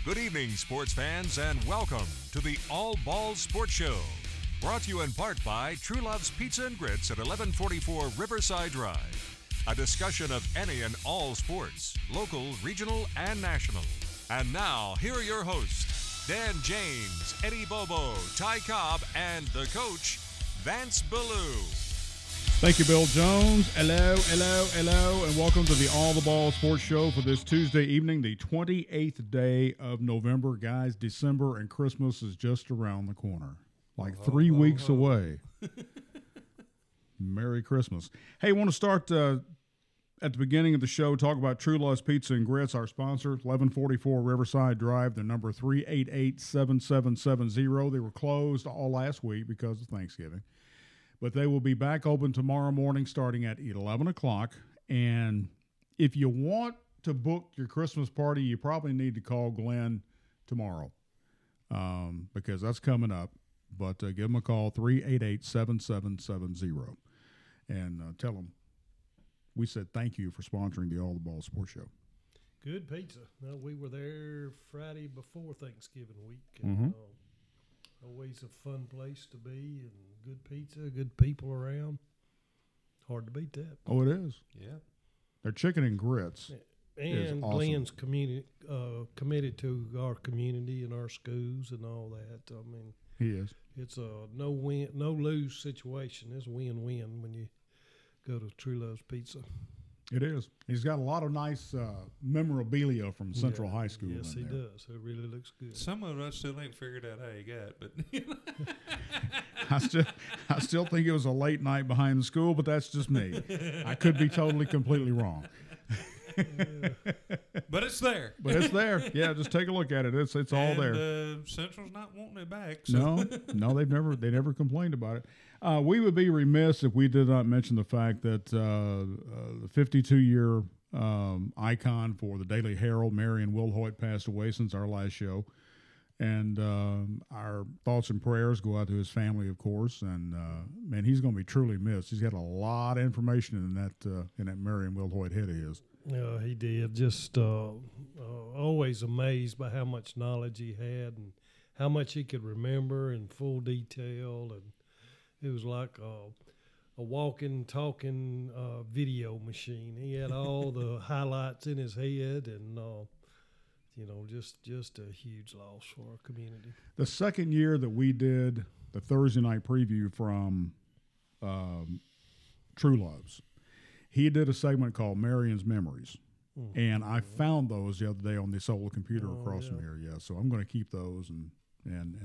Good evening, sports fans, and welcome to the All Balls Sports Show. Brought to you in part by True Love's Pizza and Grits at 1144 Riverside Drive. A discussion of any and all sports, local, regional, and national. And now, here are your hosts, Dan James, Eddie Bobo, Ty Cobb, and the coach, Vance Ballou. Thank you, Bill Jones. Hello, and welcome to the All the Ball Sports Show for this Tuesday evening, the 28th day of November. Guys, December and Christmas is just around the corner, like 3 weeks away. Merry Christmas. Hey, I want to start at the beginning of the show, talk about True Love's Pizza and Grits, our sponsor, 1144 Riverside Drive, the number 388-7770. They were closed all last week because of Thanksgiving. But they will be back open tomorrow morning starting at 11 o'clock. And if you want to book your Christmas party, you probably need to call Glenn tomorrow because that's coming up. But give them a call, 388-7770, and tell them we said thank you for sponsoring the All the Ball Sports Show. Good pizza. We were there Friday before Thanksgiving week. And, always a fun place to be, and good pizza, good people around. Hard to beat that. Oh, it is. Yeah. Their chicken and grits and awesome. Glenn's committed to our community and our schools and all that. I mean, he is. It's a no lose situation. It's win-win when you go to True Love's Pizza. It is. He's got a lot of nice memorabilia from Central High School. Yes, he does. It really looks good. Some of us still ain't figured out how you got, but I still think it was a late night behind the school, but that's just me. I could be totally, completely wrong. But it's there. But it's there. Yeah, just take a look at it. It's all there. Central's not wanting it back. So. No, they never complained about it. We would be remiss if we did not mention the fact that the 52-year icon for the Daily Herald, Marion Wilhoit, passed away since our last show. And our thoughts and prayers go out to his family, of course. And, man, he's going to be truly missed. He's got a lot of information in that Marion Wilhoit head of his. Yeah, he did. Just always amazed by how much knowledge he had and how much he could remember in full detail. And it was like a walking, talking video machine. He had all the highlights in his head, and just a huge loss for our community. The second year that we did the Thursday night preview from True Love's, he did a segment called Marion's Memories. And I found those the other day on this old computer across from here. Yeah, so I'm going to keep those and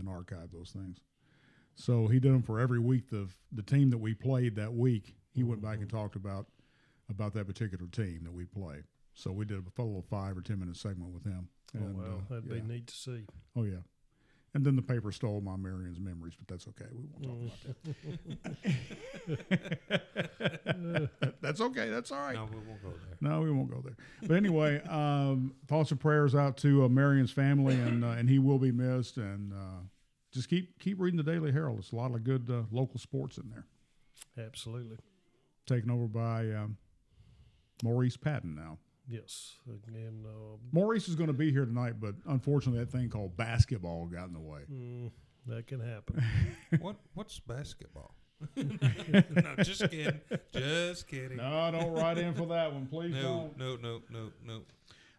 archive those things. So he did them for every week. The team that we played that week, he went back and talked about that particular team that we played. So we did a little 5 or 10 minute segment with him. And, that'd be neat to see. Oh, yeah. And then the paper stole my Marion's memories, but that's okay. We won't talk about that. That's okay. That's all right. No, we won't go there. No, we won't go there. But anyway, thoughts and prayers out to Marion's family, and he will be missed. And just keep reading the Daily Herald. There's a lot of good local sports in there. Absolutely. Taken over by Maurice Patton now. Yes. And Maurice is going to be here tonight, but unfortunately that thing called basketball got in the way. That can happen. What's basketball? No, just kidding. Just kidding. No, don't write in for that one. Please don't. No.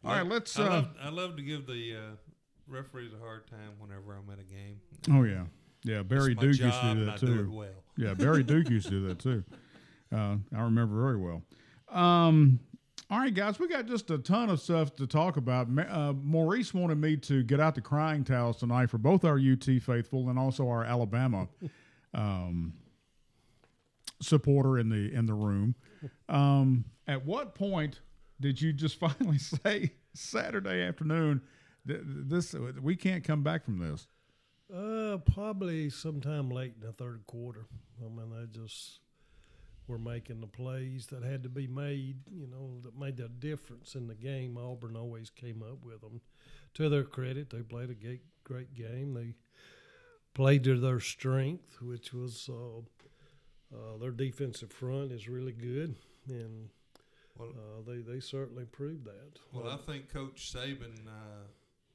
All right, let's... I love to give the referees a hard time whenever I'm at a game. Oh, yeah. Yeah, Barry Duke used to do that, too. I do it well. Yeah, Barry Duke used to do that, too. I remember very well. All right, guys, we got just a ton of stuff to talk about. Maurice wanted me to get out the crying towels tonight for both our UT faithful and also our Alabama supporter in the room. At what point did you just finally say Saturday afternoon, this we can't come back from this? Probably sometime late in the third quarter. I mean, they just were making the plays that had to be made, that made the difference in the game. Auburn always came up with them. To their credit, they played a great game. They played to their strength, which was their defensive front is really good, and they certainly proved that. Well, I think Coach Saban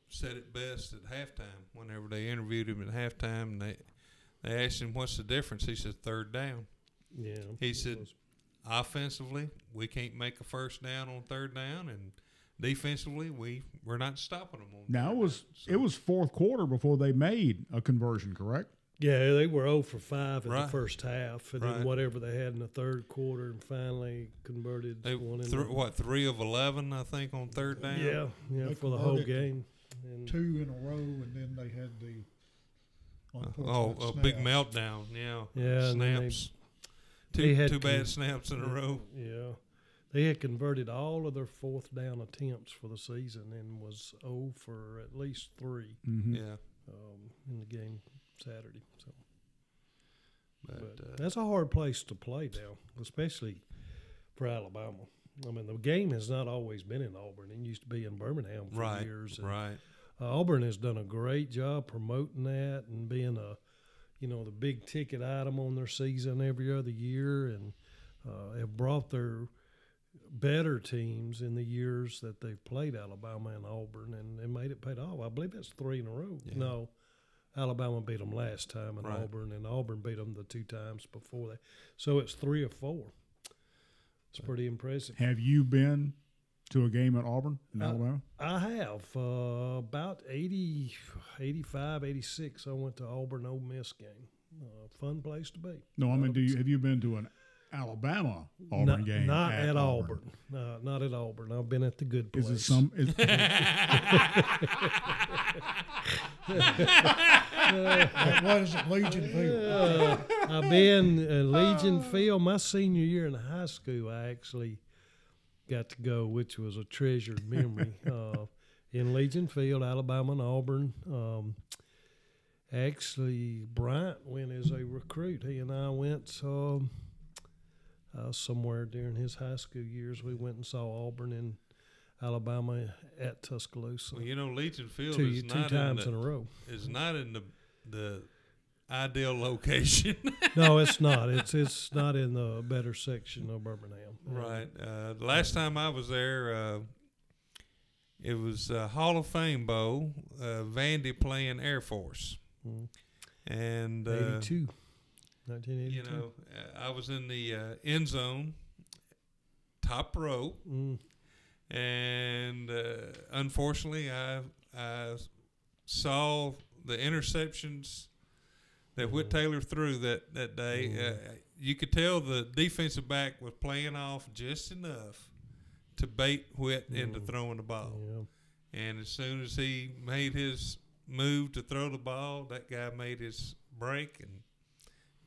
said it best at halftime. Whenever they interviewed him at halftime, and they asked him what's the difference. He said third down. Yeah. He said offensively we can't make a first down on third down, and defensively we're not stopping them on. Now third down. it was fourth quarter before they made a conversion, correct? Yeah, they were 0 for 5 in Right. the first half, and Right. then whatever they had in the third quarter, and finally converted They one in. 3 of 11, I think, on third down. Yeah, They for the whole converted game. And 2 in a row, and then they had the A big meltdown. Yeah. Yeah, and then Snaps. they had Two bad snaps in a row. Yeah. They had converted all of their fourth down attempts for the season and was 0 for at least 3 Mm-hmm. Yeah. in the game Saturday. So, But that's a hard place to play now, especially for Alabama. I mean, the game has not always been in Auburn. It used to be in Birmingham for right. years. And, Right. Auburn has done a great job promoting that and being the big ticket item on their season every other year, and have brought their better teams in the years that they've played Alabama and Auburn, and made it paid off. I believe that's 3 in a row. Yeah. No, Alabama beat them last time in Right. Auburn, and Auburn beat them the 2 times before that. So it's 3 or 4. It's pretty impressive. Have you been to a game at Auburn in Alabama? I have. About 80, 85, 86, I went to Auburn Ole Miss game. Fun place to be. No, I mean, have you been to an Alabama Auburn game? Not at Auburn. Not at Auburn. I've been at the good place. Is it some? What is it, Legion Field? I've been Legion Field. My senior year in high school, I actually got to go, which was a treasured memory. In Legion Field, Alabama and Auburn. Actually, Bryant went as a recruit. He and I went somewhere during his high school years. We went and saw Auburn in Alabama at Tuscaloosa. Well, Legion Field two is not times in a row. Is not in the ideal location. No, it's not. It's not in the better section of Birmingham. Right. The last time I was there, it was Hall of Fame Bowl, Vandy playing Air Force. And 82. 1982. I was in the end zone, top row, and unfortunately, I saw the interceptions that Whit Taylor threw that day. You could tell the defensive back was playing off just enough to bait Whit into throwing the ball. Yeah. And as soon as he made his move to throw the ball, that guy made his break and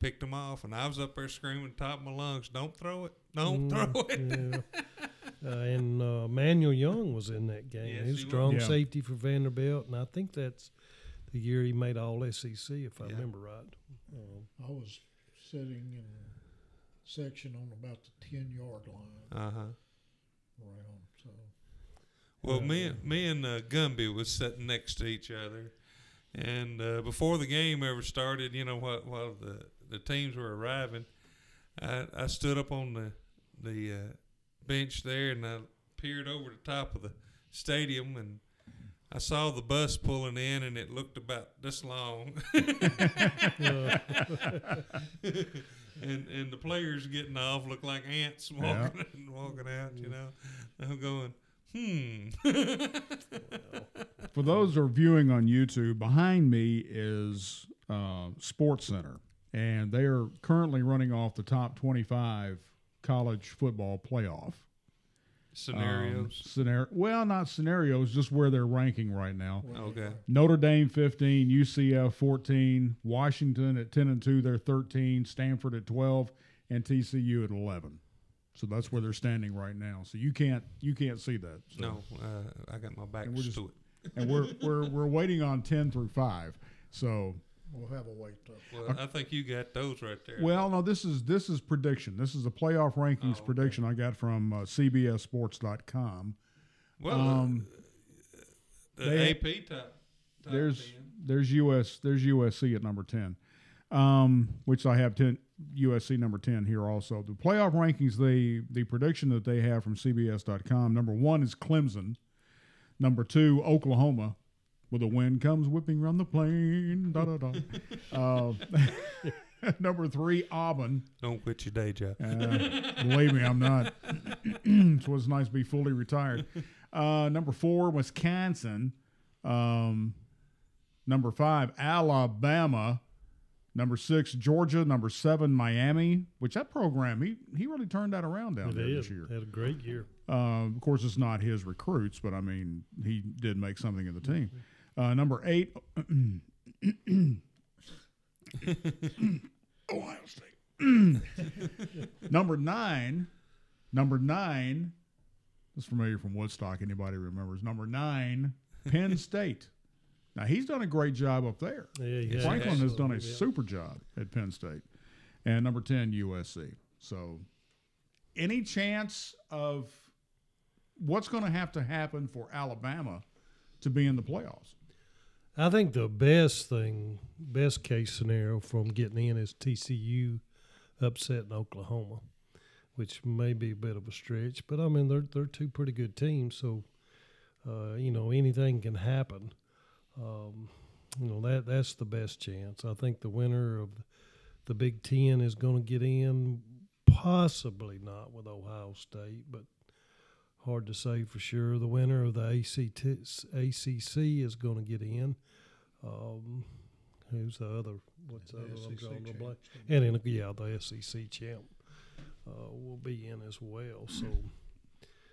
picked him off. And I was up there screaming top of my lungs, "Don't throw it! Don't throw it!" Yeah. And Manuel Young was in that game. Yes, he was he strong was. Yeah. safety for Vanderbilt, and I think that's the year he made All SEC, if I remember right. I was sitting in a section on about the 10-yard line. Uh-huh. Around, so Well, me and Gumby was sitting next to each other, and before the game ever started, while the teams were arriving, I stood up on the bench there, and I peered over the top of the stadium, and I saw the bus pulling in, and it looked about this long, and the players getting off looked like ants walking out. I'm going. For those who are viewing on YouTube, behind me is Sports Center, and they are currently running off the top 25 college football playoff Scenarios. Well, not scenarios, just where they're ranking right now. Okay. Notre Dame 15, UCF 14, Washington at 10-2, they're 13, Stanford at 12, and TCU at 11. So that's where they're standing right now. So you can't see that. So. No, I got my back And we're to it. And we're waiting on 10 through 5. So we'll have a wait though. Well, I think you got those right there. well, no, this is prediction. This is a playoff rankings prediction I got from CBSSports.com. Well, the they- AP top There's 10. there's USC at number 10, which I have USC number 10 here also. The playoff rankings, the prediction that they have from CBS.com, number 1 is Clemson, number 2 Oklahoma, With the wind comes whipping round the plain. Da, da, da. Number 3, Auburn. Don't quit your day job. Believe me, I'm not. So it's nice to be fully retired. Number 4, Wisconsin. Number 5, Alabama. Number 6, Georgia. Number 7, Miami. Which that program, he really turned that around down there this year. Had a great year. Of course, it's not his recruits, but I mean, he did make something of the team. Number 8, Ohio State. Number 9. This is familiar from Woodstock. Anybody remembers? Number 9, Penn State. Now, he's done a great job up there. Yeah, Franklin has done a super job at Penn State. And number 10, USC. So, any chance of what's going to happen for Alabama to be in the playoffs? I think the best case scenario from getting in is TCU upsetting Oklahoma, which may be a bit of a stretch. But, I mean, they're two pretty good teams, so, anything can happen. That's the best chance. I think the winner of the Big Ten is going to get in, possibly not with Ohio State, but hard to say for sure. The winner of the ACC is going to get in. Who's the other? What's the other? I'm drawing a blank. And then, the SEC champ will be in as well. So,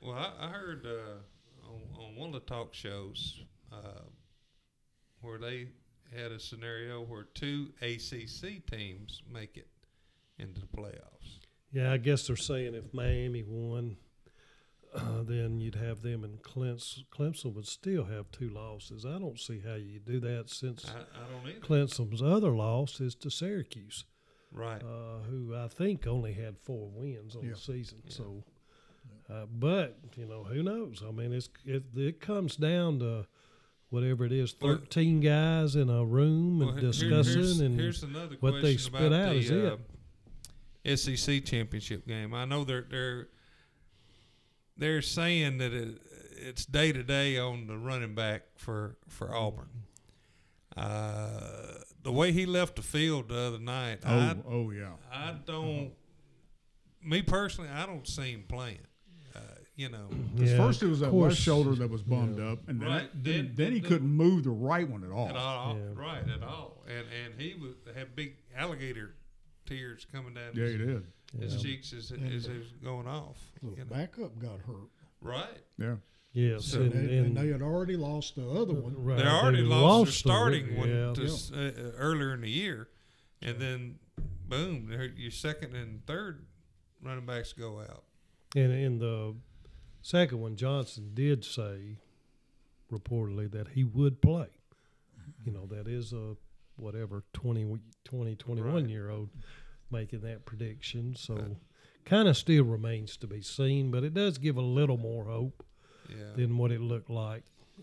well, I heard on one of the talk shows where they had a scenario where 2 ACC teams make it into the playoffs. Yeah, I guess they're saying if Miami won, then you'd have them, and Clemson would still have 2 losses. I don't see how you do that since I don't either. Clemson's other loss is to Syracuse, Right. who I think only had 4 wins on the season. Yeah. So, but who knows? I mean, it comes down to whatever it is, 13 guys in a room and discussing, here's another what they question spit about out is it. SEC championship game. I know they're saying that it's day to day on the running back for Auburn. The way he left the field the other night, I don't. Me personally, I don't see him playing. First it was that left shoulder that was bummed up, and then he couldn't move the right one at all. Right, at all. And he had big alligator tears coming down his cheeks as it was going off. The backup got hurt. Right. Yeah. Yes, So and they had already lost the other one. Right, they already lost their starting the- one earlier in the year, and then boom, your second and third running backs go out. And in the second one, Johnson did say reportedly that he would play. That is a 21-year-old making that prediction. So kind of still remains to be seen, but it does give a little more hope than what it looked like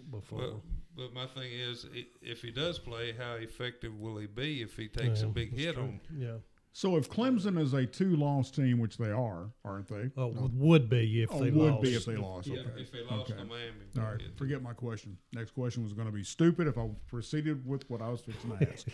before. But my thing is, if he does play, how effective will he be if he takes a big hit on? Yeah. So if Clemson is a 2-loss team, which they are, aren't they? Oh, would be if they lost. Would be if they lost. Yeah, Okay. if they lost to Miami. All right, forget my question. Next question was going to be stupid if I proceeded with what I was fixing to ask.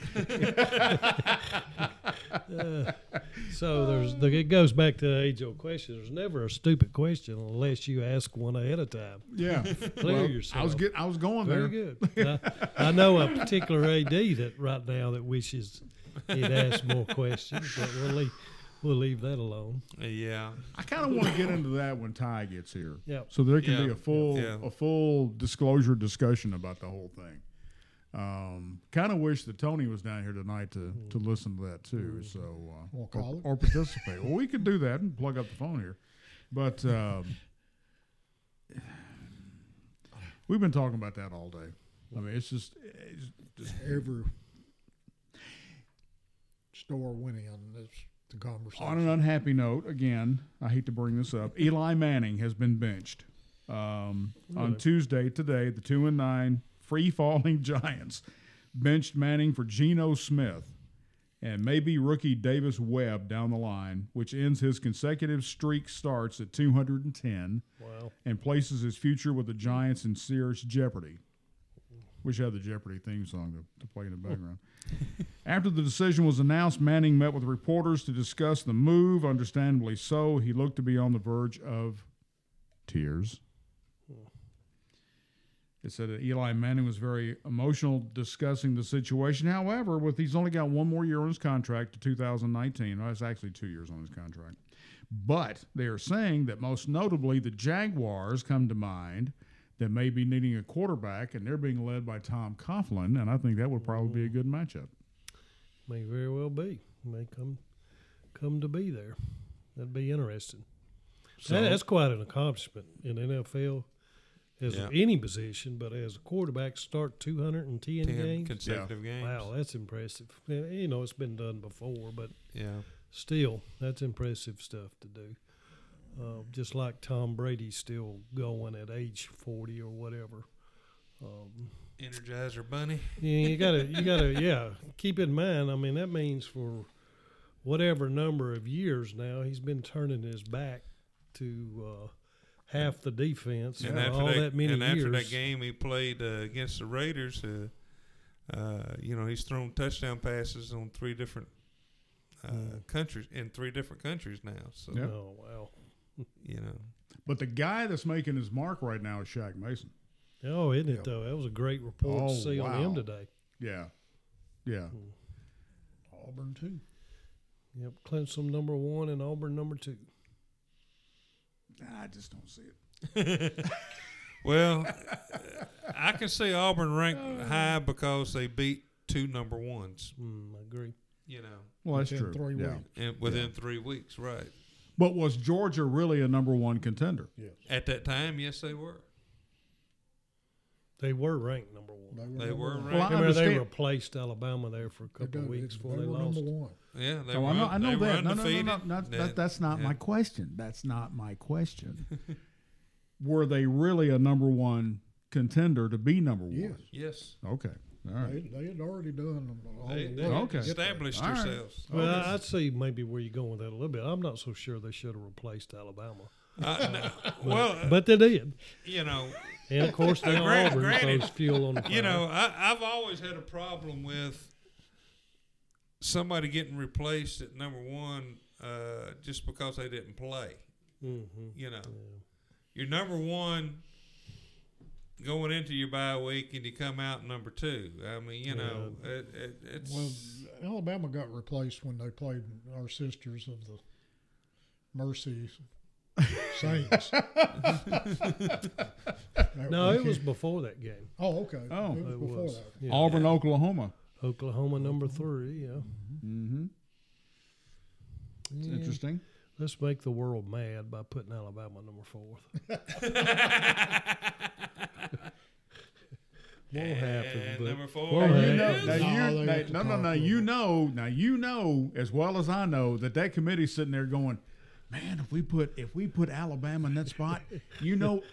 So it goes back to the age-old question. There's never a stupid question unless you ask one ahead of time. Yeah. Clear yourself. I was going Very there. good. I know a particular AD that right now that wishes he'd ask more questions, but we'll leave that alone. Yeah. I kind of want to get into that when Ty gets here. Yep. So there can be Yeah. a full disclosure discussion about the whole thing. Kind of wish that Tony was down here tonight to listen to that too. So or participate. Well, we could do that and plug up the phone here, but we've been talking about that all day. I mean, it's just Every store went in. That's the conversation. on an unhappy note. Again, I hate to bring this up. Eli Manning has been benched on Tuesday. Today, the 2-9 free-falling Giants benched Manning for Geno Smith and maybe rookie Davis Webb down the line, which ends his consecutive streak starts at 210 Wow. and places his future with the Giants in serious jeopardy. Wish I had the Jeopardy theme song to play in the background. After the decision was announced, Manning met with reporters to discuss the move. Understandably so. He looked to be on the verge of tears. It said that Eli Manning was very emotional discussing the situation. However, he's only got one more year on his contract to 2019. Well, it's actually 2 years on his contract. But they are saying that most notably the Jaguars come to mind that may be needing a quarterback, and they're being led by Tom Coughlin, and I think that would probably be a good matchup. May very well be. May come to be there. That'd be interesting. So, That's quite an accomplishment in the NFL as any position, but as a quarterback, start 210 games. Consecutive games. Wow, that's impressive. You know, it's been done before, but Yeah. still, that's impressive stuff to do. Just like Tom Brady's still going at age 40 or whatever. Energizer Bunny. Yeah, you gotta keep in mind. I mean, that means for whatever number of years now, he's been turning his back to half the defense And for after all that many and years. after that game he played against the Raiders, he's thrown touchdown passes on 3 different countries in 3 different countries now. So Yep. Oh wow! but the guy that's making his mark right now is Shaq Mason. Oh, isn't it though? That was a great report to see on him today. Yeah. Auburn too. Yep, Clemson number 1 and Auburn number 2. I just don't see it. Well, I can see Auburn ranked high because they beat 2 number 1s. I agree. Well, that's Within true. 3 Yeah. weeks. And within 3 weeks, right? But was Georgia really a number 1 contender? Yes. At that time, yes, they were. They were ranked number 1. They were number one. ranked. Well, I Remember, they understand. replaced Alabama there for a They couple of did. weeks before They they were lost. number 1. Yeah, they Oh, were. I know they were that. No, undefeated. that's not Yeah. my question. That's not my question. Were they really a number 1 contender to be number 1? Yes. Yes, Okay. All right. They had already done all they the work. Okay. established All right. themselves. Well, I'd see maybe where you're going with that a little bit. I'm not so sure they should have replaced Alabama, But but they did. And of course, now Auburn granted, throws fuel on the fire. I've always had a problem with somebody getting replaced at number 1 just because they didn't play. Mm-hmm. You're number 1 going into your bye week, and you come out number 2. I mean, it's Well, Alabama got replaced when they played our sisters of the Mercy Saints. No, it was before that game. Oh, okay. Oh. It was It before was. that. Yeah. Auburn, Oklahoma. Oklahoma number 3. Yeah. Mm-hmm. It's Yeah. interesting. Let's make the world mad by putting Alabama number 4. Won't happen. and But number 4. Well, Now, hey. you know, Yes. now, No, you, they now, have to no, no, talk no, to you them. know as well as I know that committee's sitting there going, man, if we put Alabama in that spot,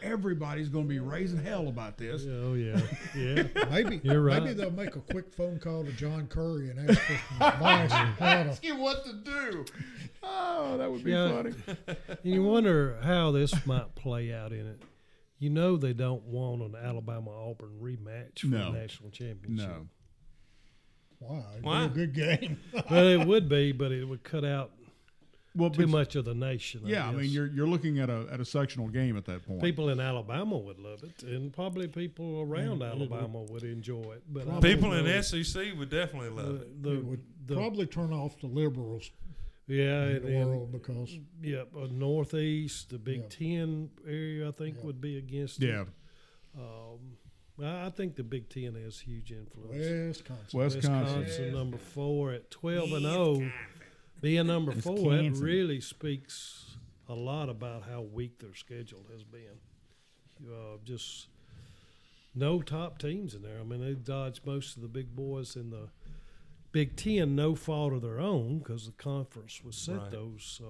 everybody's going to be raising hell about this. Oh yeah, yeah. Maybe You're right. Maybe they'll make a quick phone call to John Curry and ask for some advice on how to. Ask you what to do. Oh, that would be Yeah. funny. You wonder how this might play out in it. They don't want an Alabama-Auburn rematch for No. the national championship. No. Why? It'd be Why? a good game. Well, it would be, but it would cut out Well, too but- much of the nation. Yeah, I mean, guess. you're looking at a sectional game at that point. People in Alabama would love it, and probably people around And it would- Alabama would enjoy it. But I People don't in know. SEC would definitely love it. The, It would the- probably turn off the liberals yeah, in and, the world because Northeast, the Big Yeah. Ten area, I think Yeah. would be against yeah, it. I think the Big Ten has huge influence. Wisconsin. Wisconsin. Number 4 at 12-0, being number 4, that Wisconsin. really speaks a lot about how weak their schedule has been. Just no top teams in there. I mean, they dodged most of the big boys in the Big Ten, no fault of their own, because the conference was set Right. those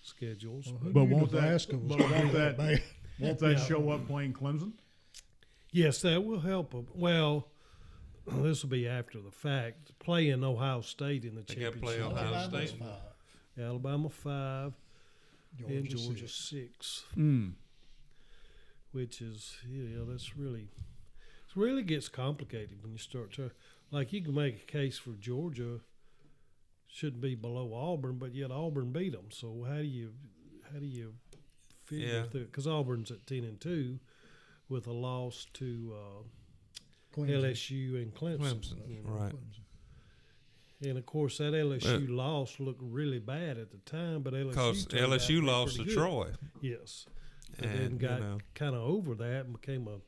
schedules. Well, who But knew won't that- Nebraska was but gonna won't be that- bad? won't that Yeah. show up playing Clemson? Yes, that will help them. Well, this will be after the fact. Playing Ohio State in the They got to play championship. Ohio Alabama's State. 5, Alabama 5 and Georgia Georgia 6. 6, Mm. which is that's really really gets complicated when you start to, like, you can make a case for Georgia shouldn't be below Auburn, but yet Auburn beat them. So how do you figure through it? Because Auburn's at 10-2 with a loss to LSU and Clemson. You know? Right. And of course, that LSU loss looked really bad at the time, but LSU lost to Troy. Yes, and then got kind of over that and became a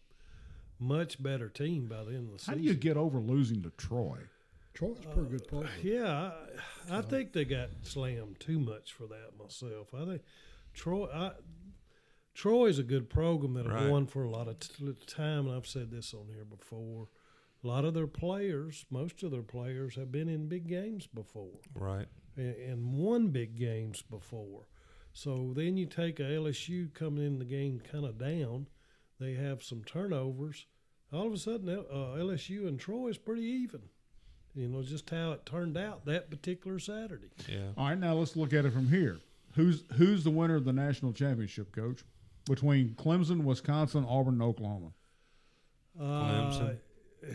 much better team by the end of the season. How do you get over losing to Troy? Troy's a pretty good program. Yeah, I think they got slammed too much for that myself. I think Troy's a good program that have won for a lot of time, and I've said this on here before. A lot of their players, most of their players, have been in big games before. Right. And won big games before. So then you take a LSU coming in the game kind of down. They have some turnovers. All of a sudden, LSU and Troy is pretty even. You know, just how it turned out that particular Saturday. Yeah. All right, now let's look at it from here. Who's the winner of the national championship, Coach? Between Clemson, Wisconsin, Auburn, and Oklahoma. Clemson.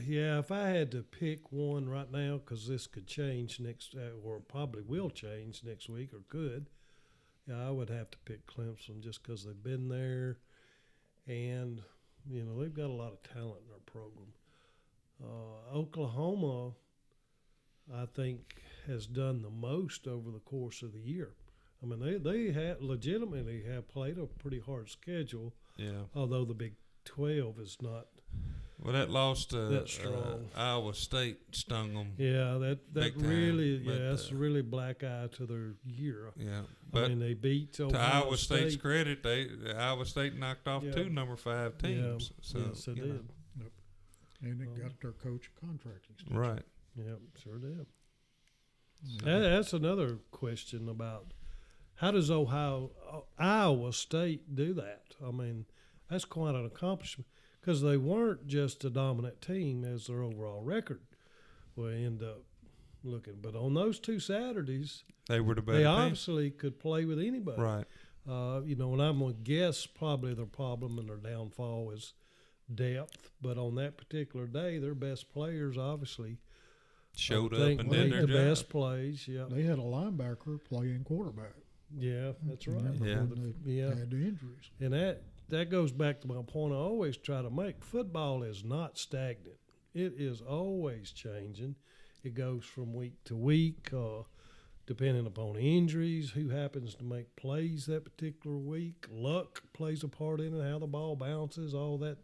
Yeah, if I had to pick one right now, because this could change next, or probably will change next week, or could, I would have to pick Clemson just because they've been there, and you know they've got a lot of talent in their program. Oklahoma, I think, has done the most over the course of the year. I mean, they legitimately have played a pretty hard schedule. Yeah. Although the Big 12 is not. Well, that loss to that strong. Iowa State stung them. Yeah, that really, time, that's a really black eye to their year. Yeah, but I mean, they beat to Iowa State's credit, Iowa State knocked off 2 number 5 teams. Yeah. So, yes, they did. Yep. And it got their coach a contract extension. Right. Yep, sure did. That's another question about how does Iowa State do that? I mean, that's quite an accomplishment. Because they weren't just a dominant team as their overall record will end up looking. But on those 2 Saturdays, they were the better They team. obviously could play with anybody. Right. You know, and I'm going to guess probably their problem and their downfall is depth. But on that particular day, their best players obviously showed up and did made their the job. best plays. Yeah, They had a linebacker playing quarterback. Yeah, that's right. Yeah. They had the injuries. And that goes back to my point I always try to make. Football is not stagnant. It is always changing. It goes from week to week, depending upon injuries, who happens to make plays that particular week. Luck plays a part in it, how the ball bounces, all that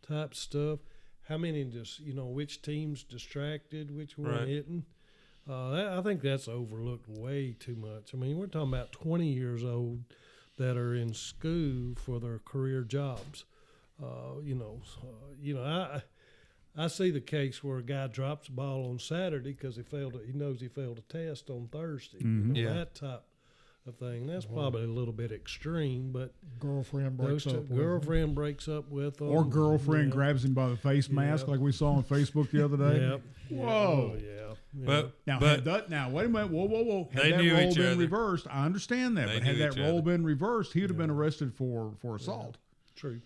type of stuff. How many which team's distracted, which one hitting. I think that's overlooked way too much. I mean, we're talking about 20 years old that are in school for their career jobs. I see the case where a guy drops the ball on Saturday because he knows he failed a test on Thursday. Mm-hmm. That type of thing. That's probably a little bit extreme, but Girlfriend breaks up with them. Or girlfriend grabs him by the face mask like we saw on Facebook the other day. Yep. Whoa. Oh, yeah. But wait a minute. Whoa. Had They that knew role each been other. reversed, I understand that. They But had knew that each role other. been reversed, he would have been arrested for assault. True.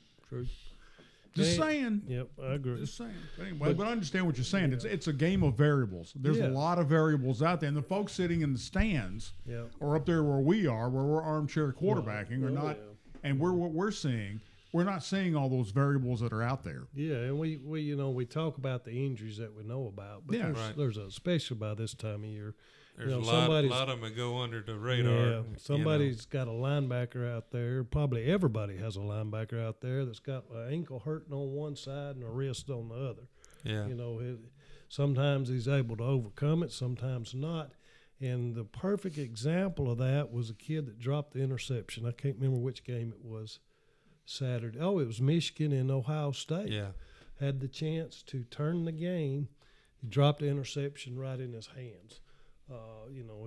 Just saying. Yep, I agree. Just saying. But anyway, but I understand what you're saying. It's a game of variables. There's a lot of variables out there, and the folks sitting in the stands or up there where we are, where we're armchair quarterbacking, are not. And what we're seeing, we're not seeing all those variables that are out there. Yeah, and we talk about the injuries that we know about, but there's especially by this time of year. There's a lot of them that go under the radar. Yeah, somebody's got a linebacker out there. Probably everybody has a linebacker out there that's got an ankle hurting on one side and a wrist on the other. Yeah. Sometimes he's able to overcome it, sometimes not. And the perfect example of that was a kid that dropped the interception. I can't remember which game it was Saturday. Oh, it was Michigan and Ohio State. Yeah. Had the chance to turn the game. He dropped the interception right in his hands.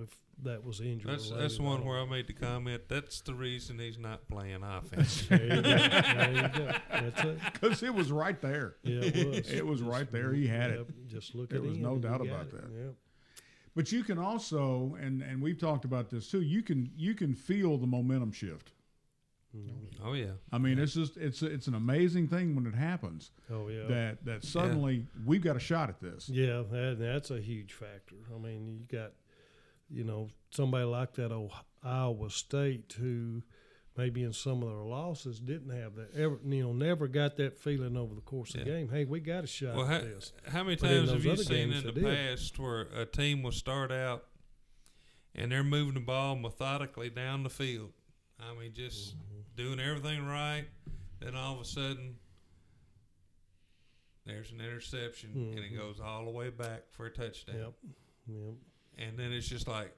If that was injury. That's one where I made the comment. That's the reason he's not playing offense. There you go. That's it. Because it was right there. Yeah, it was. It was right there. He had it. Just look There at it. was no doubt about that. Yep. But you can also, and we've talked about this too. You can feel the momentum shift. Oh yeah. I mean, it's just it's an amazing thing when it happens. Oh yeah. That suddenly we've got a shot at this. Yeah, that's a huge factor. I mean, you got, somebody like that old Iowa State who maybe in some of their losses didn't have that never got that feeling over the course of the game. Hey, we got a shot Well, at this. how many But in times have those you other seen games in they the did. past where a team will start out and they're moving the ball methodically down the field? I mean, just doing everything right. Then all of a sudden, there's an interception, and it goes all the way back for a touchdown. Yep. And then it's just like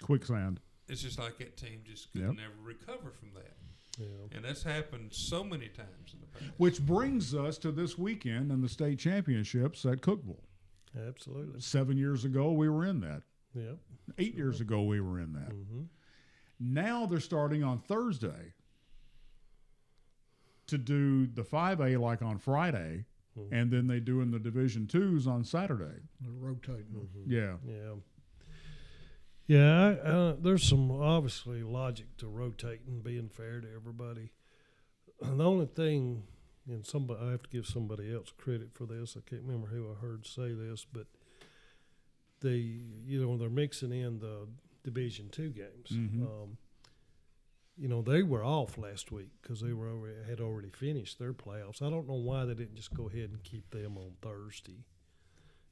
Quicksand. It's just like that team just could never recover from that. Yeah. And that's happened so many times in the past. Which brings us to this weekend and the state championships at Cookeville. Absolutely. 7 years ago, we were in that. Yep. 8 years ago, we were in that. Mm-hmm. Now they're starting on Thursday to do the 5A like on Friday, and then they do in the Division Twos on Saturday. They're rotating. Yeah. Yeah. Yeah, there's some obviously logic to rotating, being fair to everybody. The only thing, and I have to give somebody else credit for this. I can't remember who I heard say this, but they're mixing in the Division II games. They were off last week because they had already finished their playoffs. I don't know why they didn't just go ahead and keep them on Thursday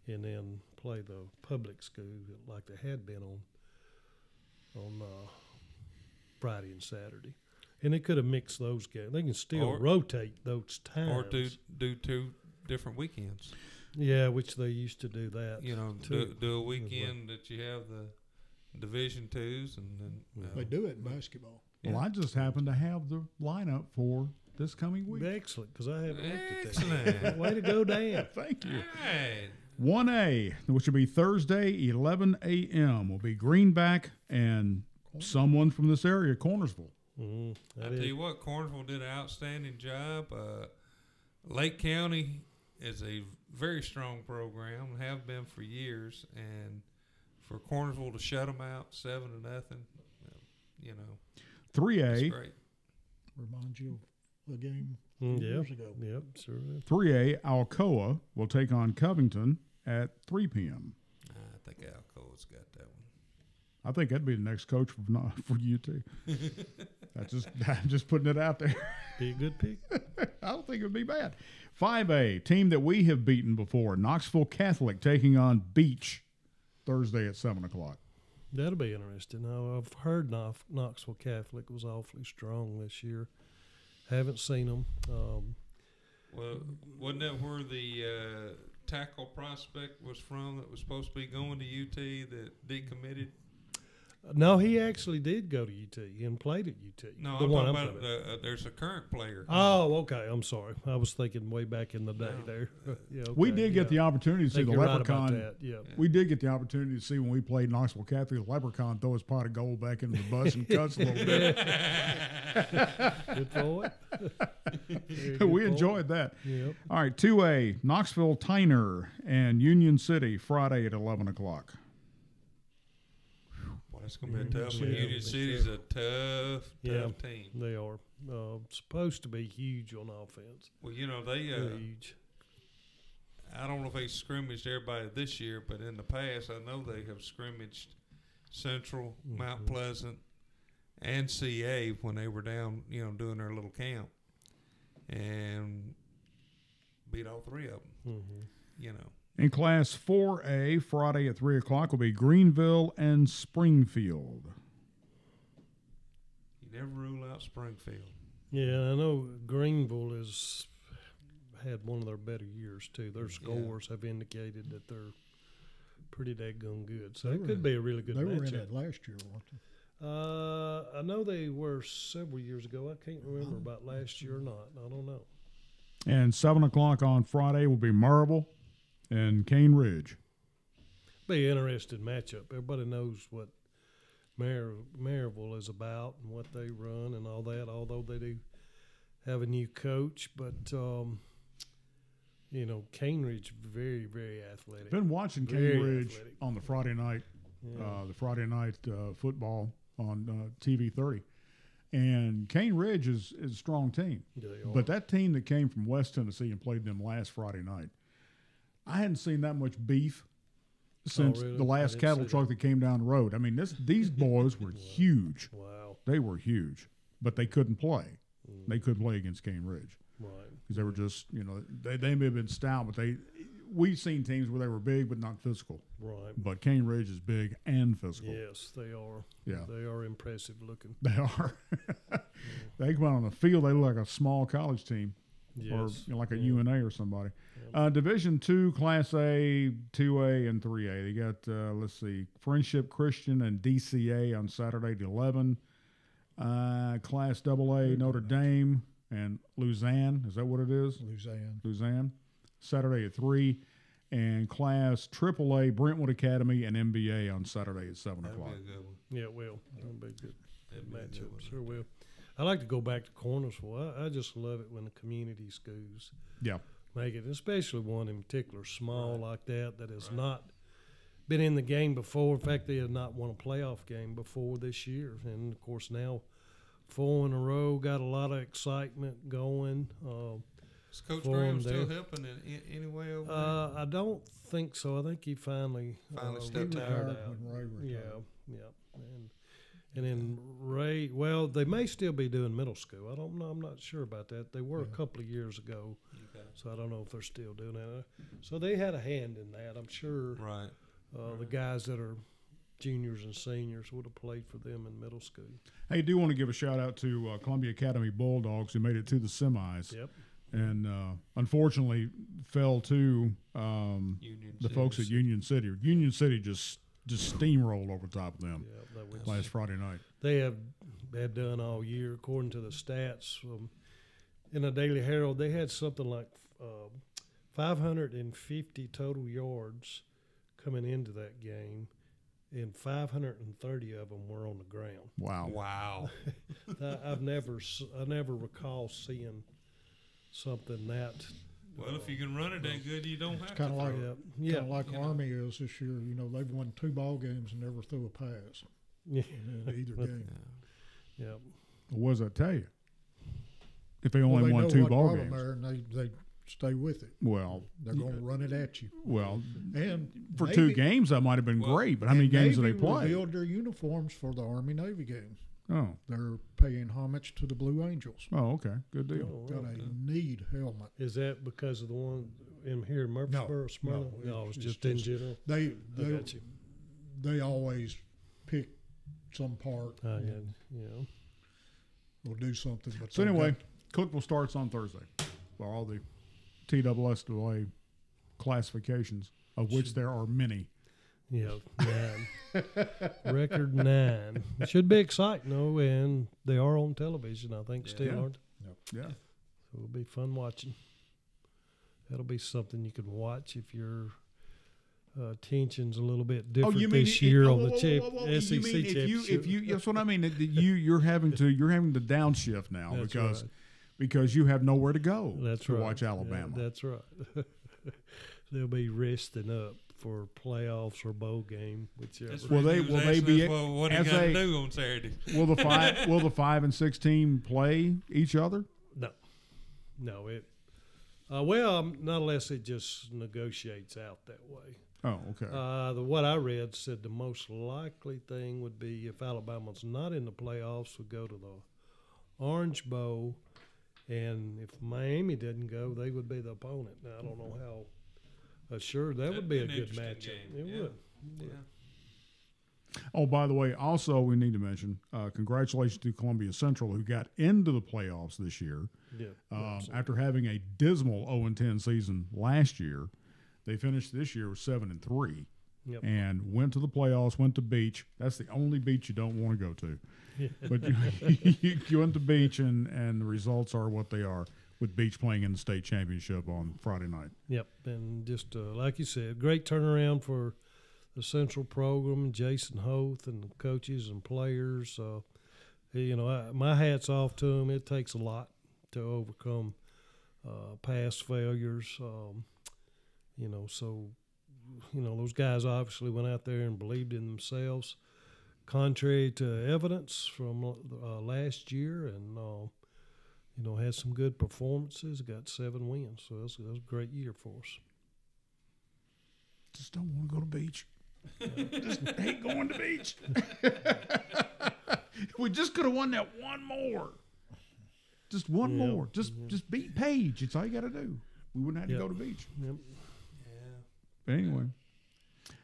and then play the public school like they had been on Friday and Saturday. And they could have mixed those games. They can still rotate those times. Or do 2 different weekends. Yeah, which they used to do that. Do a weekend that you have the Division Twos, and then They do it in basketball. Well, I just happen to have the lineup for this coming week. Excellent, because I haven't looked at that. Excellent. Way to go, Dan. Thank you. Hey. 1A, which will be Thursday, 11 a.m., will be Greenback and someone from this area, Cornersville. I tell you what, Cornersville did an outstanding job. Lake County is a very strong program, have been for years, and for Cornersville to shut them out 7-0, 3A, that's great. Reminds you of a game years ago. Yep, sure is. 3A, Alcoa will take on Covington at 3 p.m. I think Alcoa's got that one. I think that'd be the next coach for UT. I'm just putting it out there. Be a good pick. I don't think it would be bad. 5A, team that we have beaten before, Knoxville Catholic taking on Beach Thursday at 7 o'clock. That'll be interesting. Now, I've heard Knoxville Catholic was awfully strong this year. Haven't seen them. Well, wasn't that where the tackle prospect was from that was supposed to be going to UT that decommitted? No, he actually did go to UT and played at UT. No, the I'm one talking about there's a current player. Oh, okay. I'm sorry. I was thinking way back in the day there. Yeah, okay, We did get the opportunity to see think the you're right Leprechaun. about that. Yeah. We did get the opportunity to see when we played Knoxville Catholic, the Leprechaun throw his pot of gold back into the bus and cuss a little bit. Good for it. We enjoyed that. Yep. All right, 2A, Knoxville Tyner and Union City, Friday at 11 o'clock. That's going to be a tough one. Yeah. Union City's a tough team. They are supposed to be huge on offense. Well, they Huge. I don't know if they scrimmaged everybody this year, but in the past, I know they have scrimmaged Central, Mount Pleasant, and CA when they were down, doing their little camp, and beat all 3 of them. In Class 4A, Friday at 3 o'clock will be Greenville and Springfield. You never rule out Springfield. Yeah, I know Greenville has had one of their better years too. Their scores have indicated that they're pretty daggone good. So it could be a really good They matchup. were in it last year, weren't they? I know they were several years ago. I can't remember about last year or not. I don't know. And 7 o'clock on Friday will be Marble and Cane Ridge. Be an interesting matchup. Everybody knows what Maryville is about and what they run and all that, although they do have a new coach. But, Cane Ridge, very, very athletic. Been watching Cane Very Ridge athletic. on the Friday night football on TV 30. And Cane Ridge is a strong team. They are. But that team that came from West Tennessee and played them last Friday night, I hadn't seen that much beef since really? the I last didn't cattle see truck that came down the road. I mean, these boys were huge. Wow. They were huge, but they couldn't play. They couldn't play against Cane Ridge Right. because they were just, they may have been stout, but we've seen teams where they were big but not physical. Right. But Cane Ridge is big and physical. Yes, they are. Yeah. They are impressive looking. They are. They come out on the field, they look like a small college team. Yes. Or like a UNA or somebody. Division II, Class A, 2A, and 3A. They got, let's see, Friendship Christian and DCA on Saturday at 11. Class AA, Notre Dame and Luzanne. Is that what it is? Luzanne. Saturday at 3. And Class AAA, Brentwood Academy and MBA on Saturday at 7 That'll o'clock. be a good one. Yeah, it will. It'll be good. That'd be a good Matchup. one. Sure will. I like to go back to Cornersville. I just love it when the community schools Yeah. make it, especially one in particular, small like that has not been in the game before. In fact, they have not won a playoff game before this year. And, of course, now 4 in a row, got a lot of excitement going. Is Coach For Graham them still there. helping in any way over there? I don't think so. I think he finally stepped down. retired out. When Ray retired. Yeah. And then Ray, well, they may still be doing middle school. I don't know. I'm not sure about that. They were a couple of years ago, Okay. so I don't know if they're still doing that. So they had a hand in that. I'm sure Right. the guys that are juniors and seniors would have played for them in middle school. Hey, I do want to give a shout out to Columbia Academy Bulldogs who made it to the semis. Yep. And unfortunately fell to Union the City. folks at Union City. Union City just steamrolled over top of them Yeah, that was, last Friday night. they have had done all year, according to the stats. In the Daily Herald, they had something like 550 total yards coming into that game, and 530 of them were on the ground. Wow. Wow. I never recall seeing something that. Well, if you can run it that good, you don't have to. Kind of like throw it. Yeah, kind of like you know. Army is this year. They've won 2 ball games and never threw a pass yeah, in either game. yeah. What does that tell you? If they Well, only they won know 2 what ball brought 'em games. there, and they stay with it. Well, They're going to run it at you. And for Navy, 2 games that might have been Well, great, but how many games did they Navy play? revealed their uniforms for the Army Navy game. Oh, They're paying homage to the Blue Angels. okay, good deal. Oh, Got okay. a need helmet. Is that because of the one in here in Murfreesboro, Smyrna? No, it's just in general. They I got you. they always pick some part Yeah. or do something. But So they've anyway, got- Cookville starts on Thursday for all the TSSAA classifications, of which there are many. Yeah, 9. Record 9. It should be exciting, though, and they are on television, I think, still, Yeah. aren't they? Yeah. So it'll be fun watching. That'll be something you can watch if your attention's a little bit different this year on the SEC championship. If you, that's what I mean. That you're having to downshift now That's because you have nowhere to go. That's to right. watch Alabama. Yeah, that's right. They'll be resting up for playoffs or bowl game, whichever. That's Will the they- reason he will was they asking be us what he as got to a- do on Saturday? Will the 5 and 6 team play each other? No, it. Well, not unless it just negotiates out that way. Oh, okay. What I read said the most likely thing would be if Alabama's not in the playoffs, would go to the Orange Bowl, and if Miami didn't go, they would be the opponent. Now I don't know how assured that would be a That'd be good an matchup. interesting It game, would. Yeah. Oh, by the way, also we need to mention congratulations to Columbia Central, who got into the playoffs this year. Yeah. After having a dismal 0-10 season last year, they finished this year with 7-3 Yep. and went to the playoffs. Went to Beach. That's the only beach you don't want to go to. But you went to Beach, and the results are what they are. With Beach playing in the state championship on Friday night. Yep, and just like you said, great turnaround for the Central program, Jason Hoth and the coaches and players. My hat's off to them. It takes a lot to overcome past failures. Those guys obviously went out there and believed in themselves. contrary to evidence from last year, and had some good performances. Got 7 wins, so that was a great year for us. Just don't want to go to the beach. Just hate going to the beach. We just could have won that one more. Just one more. Just beat Page. It's all you got to do. We wouldn't have to go to the beach. Yep. Yeah. But anyway.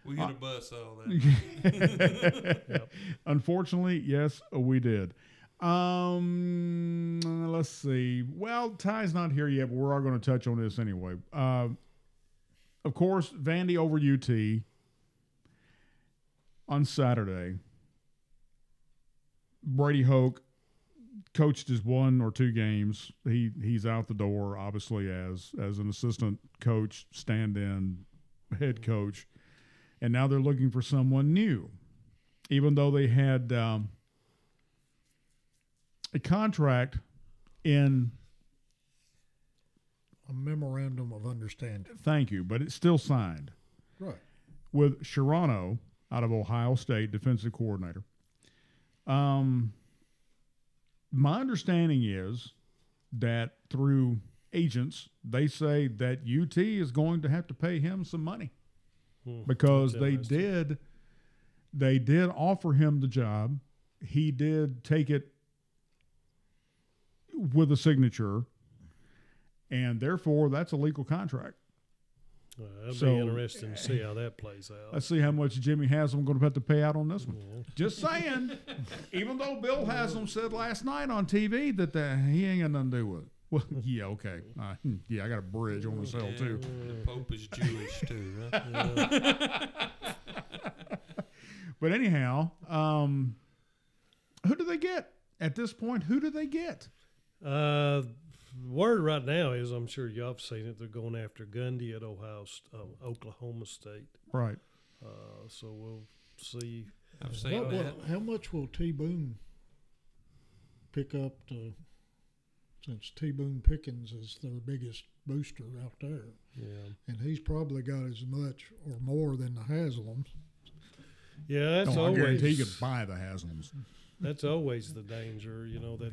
We get a bus all that. Yep. Unfortunately, yes, we did. Let's see. Well, Ty's not here yet, but we're all going to touch on this anyway. Of course, Vandy over UT on Saturday. Brady Hoke coached his 1 or 2 games. He's out the door, obviously, as an assistant coach, stand-in, head coach. And now they're looking for someone new, even though they had a contract in a memorandum of understanding. Thank you, but it's still signed. Right. With Sharano out of Ohio State, defensive coordinator. My understanding is that through agents, they say that UT is going to have to pay him some money because they did offer him the job. He did take it with a signature, and therefore that's a legal contract. That'd be interesting to see how that plays out. Let's see how much Jimmy Haslam going to have to pay out on this one. Yeah. Just saying. Even though Bill Haslam said last night on TV that he ain't got nothing to do with it. Well, yeah, okay. Yeah, I got a bridge on the cell, too. The Pope is Jewish, too, right? But anyhow, who do they get? At this point, who do they get? Word right now is, I'm sure y'all have seen it, they're going after Gundy at Oklahoma State. Right. So we'll see. I've seen that. How much will T. Boone pick up since T. Boone Pickens is their biggest booster out there? Yeah. And he's probably got as much or more than the Haslams. Yeah, that's I guarantee always. you could buy the Haslams. That's always the danger, that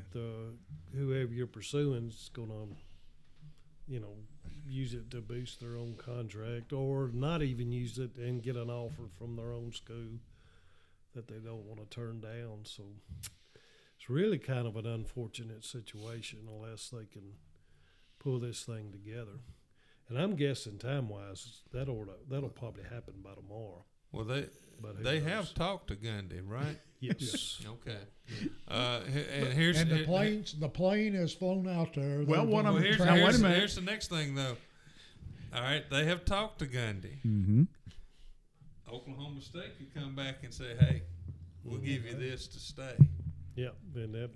whoever you're pursuing is going to, use it to boost their own contract, or not even use it and get an offer from their own school that they don't want to turn down. So it's really kind of an unfortunate situation unless they can pull this thing together. And I'm guessing time-wise that'll probably happen by tomorrow. Well, they have talked to Gundy, right? Yes. Okay. And the plane has flown out there. Well, wait a minute. Here's the next thing, though. All right, they have talked to Gundy. Mm-hmm. Oklahoma State could come back and say, "Hey, we'll give you this to stay." Yeah, and that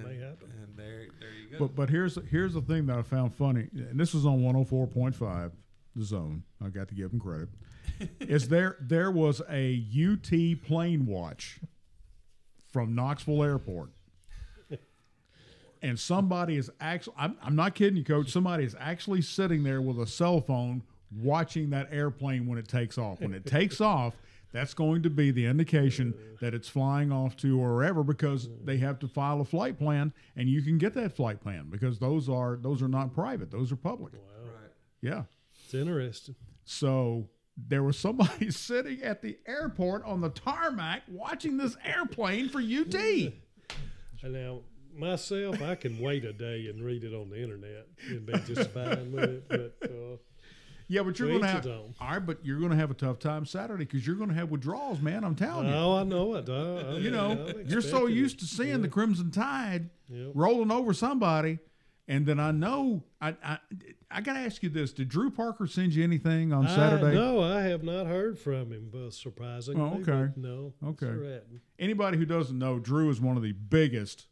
may happen. And there you go. But here's the thing that I found funny, and this was on 104.5, the Zone. I got to give them credit. Is there was a UT plane watch from Knoxville Airport, and somebody is actually, I'm not kidding you, Coach, somebody is actually sitting there with a cell phone watching that airplane when it takes off. When it takes off, that's going to be the indication that it's flying off to wherever, because they have to file a flight plan, and you can get that flight plan because those are not private, those are public. Wow. Right. Yeah. It's interesting. So there was somebody sitting at the airport on the tarmac watching this airplane for UT. And now, myself, I can wait a day and read it on the internet and be just fine with it. But yeah, but you're going to have all right, but you're going to have a tough time Saturday because you're going to have withdrawals, man. I'm telling you. Oh, I know it. You're so used to seeing the Crimson Tide rolling over somebody. And then I know I got to ask you this: did Drew Parker send you anything on Saturday? No, I have not heard from him. Surprisingly, oh, okay. No. Okay. Anybody who doesn't know, Drew is one of the biggest,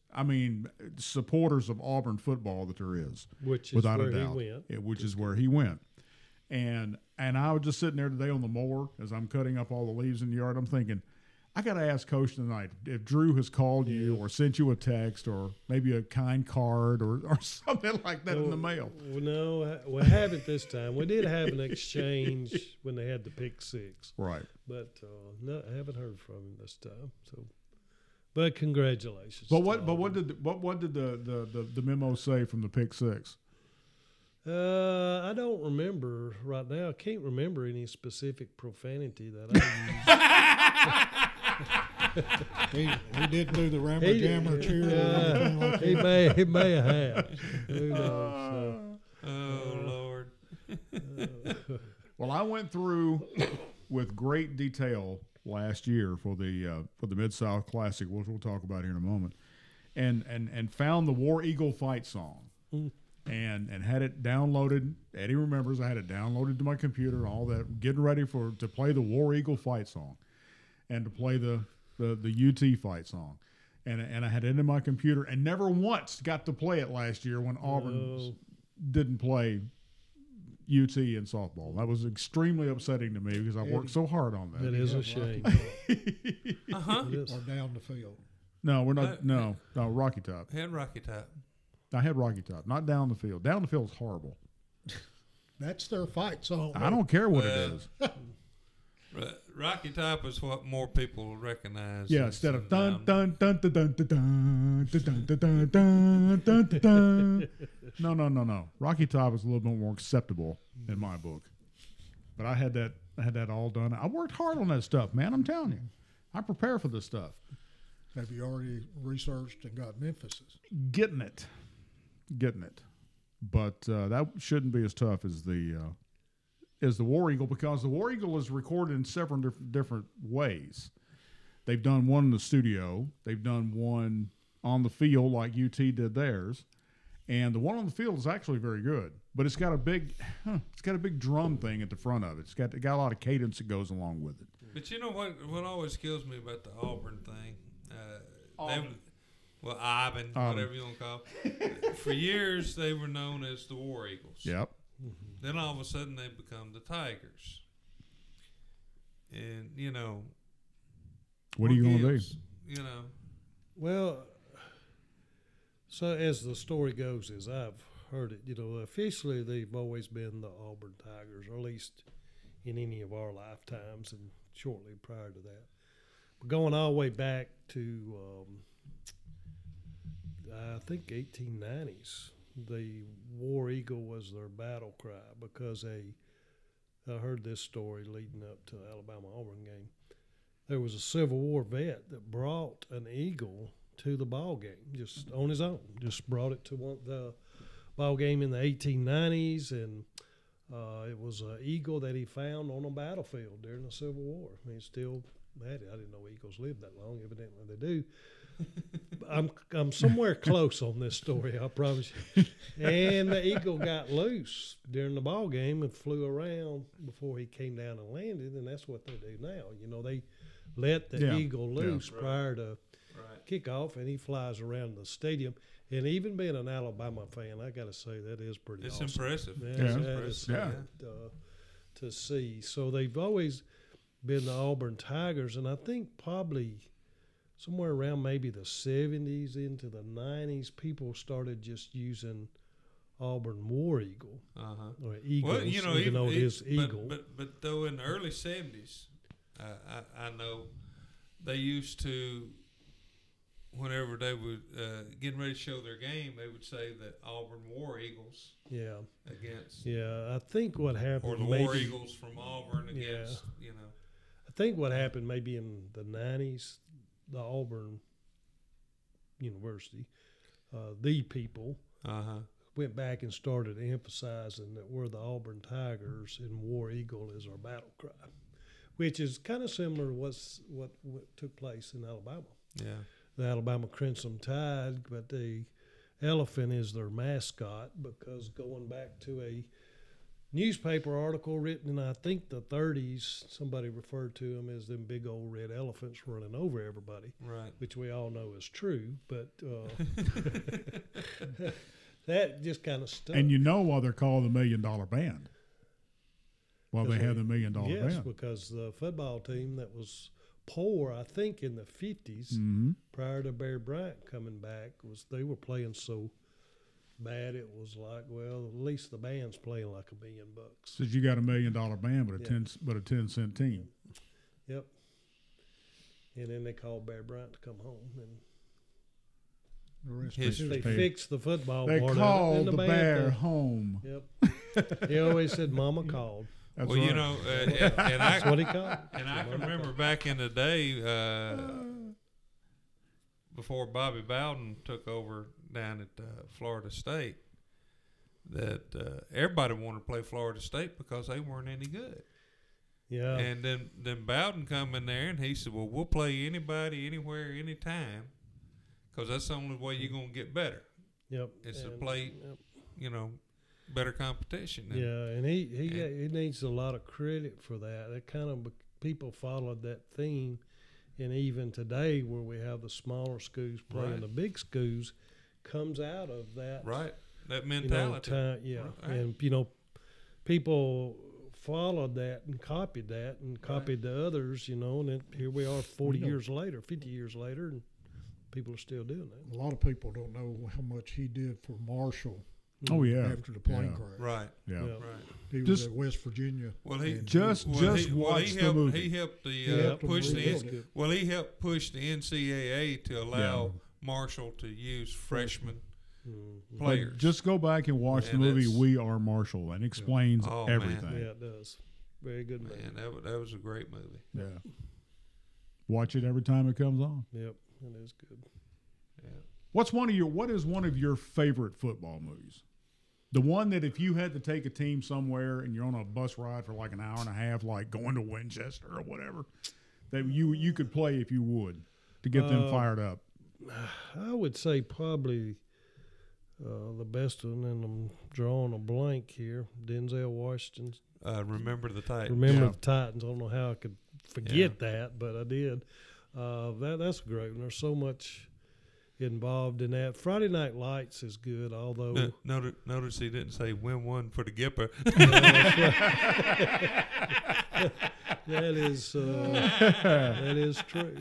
supporters of Auburn football that there is, which is without where a doubt. he went. Which is where he went. And I was just sitting there today on the mower as I'm cutting up all the leaves in the yard. I'm thinking, I got to ask Coach tonight if Drew has called you or sent you a text or maybe a kind card or something like that in the mail. No, we haven't this time. We did have an exchange when they had the pick six. Right. But no, I haven't heard from him this time. So But congratulations. But to what Auburn. did the memo say from the pick six? I don't remember right now. I can't remember any specific profanity that I He didn't do the Rammer Jammer cheer or anything like used. that. He may have. Who knows? Oh Lord. Well, I went through with great detail last year for the Mid-South Classic, which we'll talk about here in a moment, and found the War Eagle fight song. And had it downloaded. Eddie remembers I had it downloaded to my computer, all that, getting ready to play the War Eagle fight song, and to play the UT fight song, and I had it in my computer, and never once got to play it last year when Auburn didn't play UT in softball. That was extremely upsetting to me because I worked so hard on that. That is a shame. Or down the field. No, we're not. No, Rocky Top. Had Rocky Top. I had Rocky Top, not down the field. Down the field is horrible. That's their fight song. I don't care what it is. Rocky Top is what more people recognize. Yeah, instead of dun dun dun dun dun dun dun dun dun dun dun dun dun. No. Rocky Top is a little bit more acceptable in my book. But I had that all done. I worked hard on that stuff, man. I'm telling you, I prepare for this stuff. Have you already researched and got Memphis's? Getting it, but that shouldn't be as tough as the War Eagle, because the War Eagle is recorded in several different ways. They've done one in the studio. They've done one on the field like UT did theirs, and the one on the field is actually very good. But it's got a big drum thing at the front of it. It's got a lot of cadence that goes along with it. But you know what always kills me about the Auburn thing? Auburn, whatever you want to call it. For years, they were known as the War Eagles. Yep. Then all of a sudden, they become the Tigers. And, what are you going to be? Well, so as the story goes, as I've heard it, officially they've always been the Auburn Tigers, or at least in any of our lifetimes and shortly prior to that. But going all the way back to, I think, 1890s, the War Eagle was their battle cry because I heard this story leading up to the Alabama-Auburn game. There was a Civil War vet that brought an eagle to the ball game just on his own. Just brought it to the ball game in the 1890s, and it was an eagle that he found on a battlefield during the Civil War. I mean, still had it. I didn't know eagles lived that long. Evidently, they do. I'm somewhere close on this story, I promise you. And the eagle got loose during the ball game and flew around before he came down and landed, and that's what they do now. They let the eagle loose prior to kickoff, and he flies around the stadium. And even being an Alabama fan, I got to say that is pretty awesome. It's impressive. That is to see. So they've always been the Auburn Tigers, and I think probably somewhere around maybe the 70s into the 90s, people started just using Auburn War Eagle or Eagles, even though it is Eagle. But though in the early 70s, I know they used to, whenever they would getting ready to show their game, they would say that Auburn War Eagles. Yeah. Against. Yeah, I think what happened. Or the War Eagles from Auburn against. I think what happened maybe in the 90s, the Auburn University, the people went back and started emphasizing that we're the Auburn Tigers and War Eagle is our battle cry, which is kind of similar to what took place in Alabama. Yeah. The Alabama Crimson Tide, but the elephant is their mascot because going back to a newspaper article written in, I think, the 30s, somebody referred to them as them big old red elephants running over everybody, right? Which we all know is true, but that just kind of stuck. And why they're called the $1 Million Band? Well, they have the $1 Million Band. Yes, because the football team that was poor, I think, in the 50s, prior to Barry Bryant coming back, they were playing so bad it was like, well, at least the band's playing like $1 million. Says you got $1 million band, but a 10-cent team. Yep. and then they called Bear Bryant to come home, and The rest History. is they history. fixed the football They part of it. called And the band bear thing. home. Yep. He always said, "Mama called." That's well, right. you know, and That's I what he called. and I can remember back in the day before Bobby Bowden took over down at Florida State, that everybody wanted to play Florida State because they weren't any good. Yeah. And then Bowden come in there and he said, "Well, we'll play anybody, anywhere, anytime, because that's the only way you're gonna get better. Yep. It's to And- play, yep. you know, better competition." Yeah, and he needs a lot of credit for that. It kind of people followed that theme, and even today, where we have the smaller schools playing Right. the big schools, comes out of that. Right. That You know, mentality. yeah, Right. and people followed that and copied that and copied the others. You know, and then here we are, 40 years later, 50 years later, and people are still doing that. A lot of people don't know how much he did for Marshall Oh yeah. after the plane Yeah. crash. Right. Yeah. Yeah. Right. He was Just- at West Virginia. Well, he And Just watch he the helped, movie. He helped the helped them push the rebuild it. well. He helped push the NCAA to allow Marshall to use freshman Mhm. players. But just go back and watch the And movie it's- "We Are Marshall" and explains Oh, man. everything. Yeah, it does. Very good movie. Man, that was a great movie. Yeah. Watch it every time it comes on. Yep, it is good. Yeah. What is one of your favorite football movies? The one that if you had to take a team somewhere and you're on a bus ride for like an hour and a half, like going to Winchester or whatever, that you could play if you would to get them fired up. I would say probably the best one, and I'm drawing a blank here. Denzel Washington. Remember the Titans. Remember Yeah. the Titans. I don't know how I could forget that, but I did. That's a great one. There's so much involved in that. Friday Night Lights is good, although Notice he didn't say win one for the Gipper. that is true.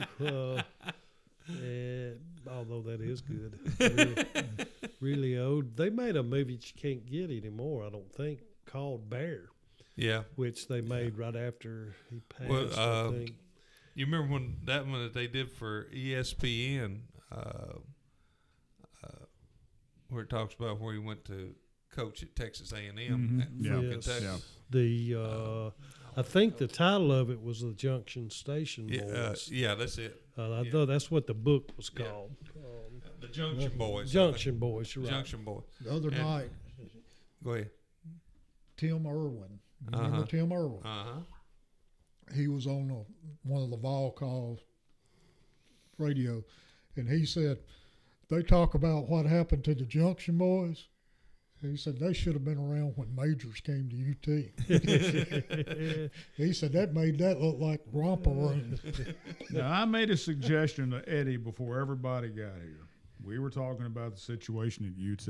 Although that is good. Really old. They made a movie that you can't get anymore, I don't think, called Bear, Yeah. which they made right after he passed, Well, I think. You remember when that one that they did for ESPN, where it talks about where he went to coach at Texas A&M Mhm. Yeah. from Yes. Kentucky. Yeah. The I think the title of it was the Junction Station Boys. Yeah, that's it. I thought that's what the book was Yeah. called. The Junction Boys. Junction Boys, you're right. Junction Boys. The other And- night, Go ahead. Tim Irwin. You remember Uh-huh. Tim Irwin? Uh-huh. He was on one of the Vol Call radio, and he said, they talk about what happened to the Junction Boys. He said they should have been around when Majors came to UT. He said that made that look like romper room. Now, I made a suggestion to Eddie before everybody got here. We were talking about the situation at UT.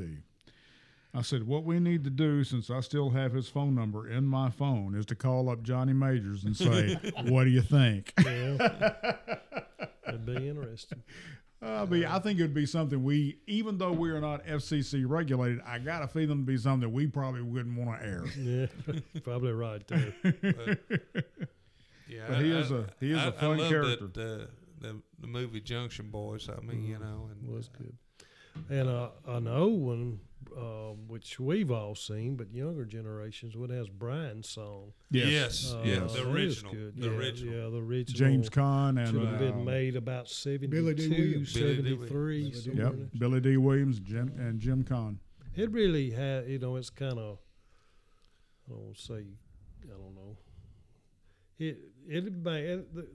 I said, what we need to do, since I still have his phone number in my phone, is to call up Johnny Majors and say, what do you think? That'd be interesting. I think it would be something even though we are not FCC regulated, I got a feeling it'd be something that we probably wouldn't want to air. Yeah, probably right there. Yeah, But he is a fun I love character. That, the movie Junction Boys. I mean, you know, and Was good. And an old one, which we've all seen, but younger generations, what has Brian's song. yes, Uh, the that is original, good. the original. Yeah, the original. James Caan and should have been made about 72, Billy D. Williams. 73. Billy D. somewhere Yep, in there. Billy D. Williams, Jim Caan. It really had, it's kind of, I don't know.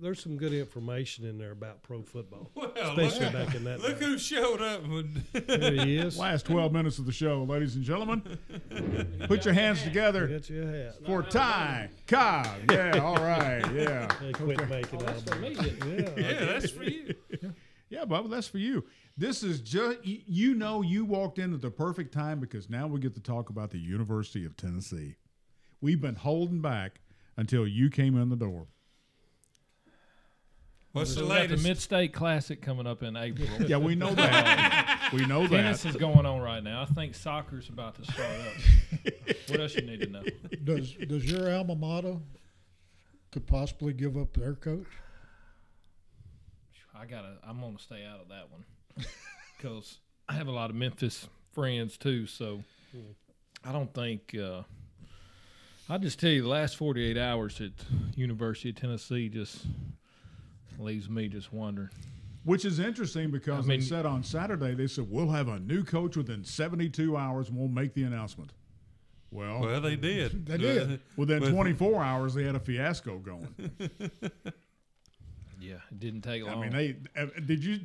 There's some good information in there about pro football, Well, especially back in that look day. who showed up. When There he is. Last 12 minutes of the show, ladies and gentlemen. Put your hands together Get your hat. for Ty Cobb. Yeah, all right, yeah. They quit making out of it. yeah, that's for you. Yeah, Bubba, that's for you. This is just, you walked in at the perfect time because now we get to talk about the University of Tennessee. We've been holding back until you came in the door. What's the We got the latest? Mid-State Classic coming up in April. Yeah, we know that. We know Tennis that. is going on right now. I think soccer's about to start up. What else you need to know? Does your alma mater could possibly give up their coach? I'm gonna stay out of that one because I have a lot of Memphis friends too. So I don't think. I'll just tell you, the last 48 hours at University of Tennessee just leaves me just wondering. Which is interesting because they said on Saturday, they said, we'll have a new coach within 72 hours and we'll make the announcement. Well, they did. They did. Within 24 hours, they had a fiasco going. Yeah, it didn't take long. I mean, did you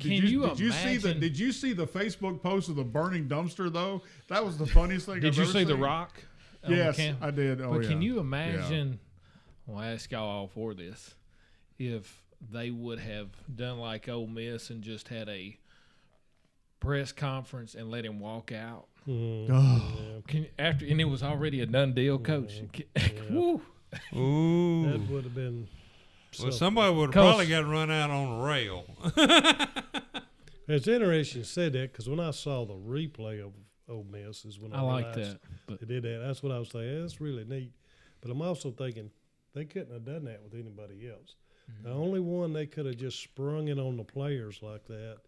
see the Facebook post of the burning dumpster though? That was the funniest thing. Did I've you ever see seen. The Rock? Yes, I did. Oh, but yeah. can you imagine? Yeah. Well, I ask y'all all for this. If they would have done like Ole Miss and just had a press conference and let him walk out. And it was already a done deal, coach. Woo. Ooh. That would have been. Well, somebody would have probably got run out on a rail. It's interesting you said that because when I saw the replay of Ole Miss is when I like realized that. But they did that. That's what I was saying. That's really neat. But I'm also thinking they couldn't have done that with anybody else. The only one they could have just sprung it on the players like that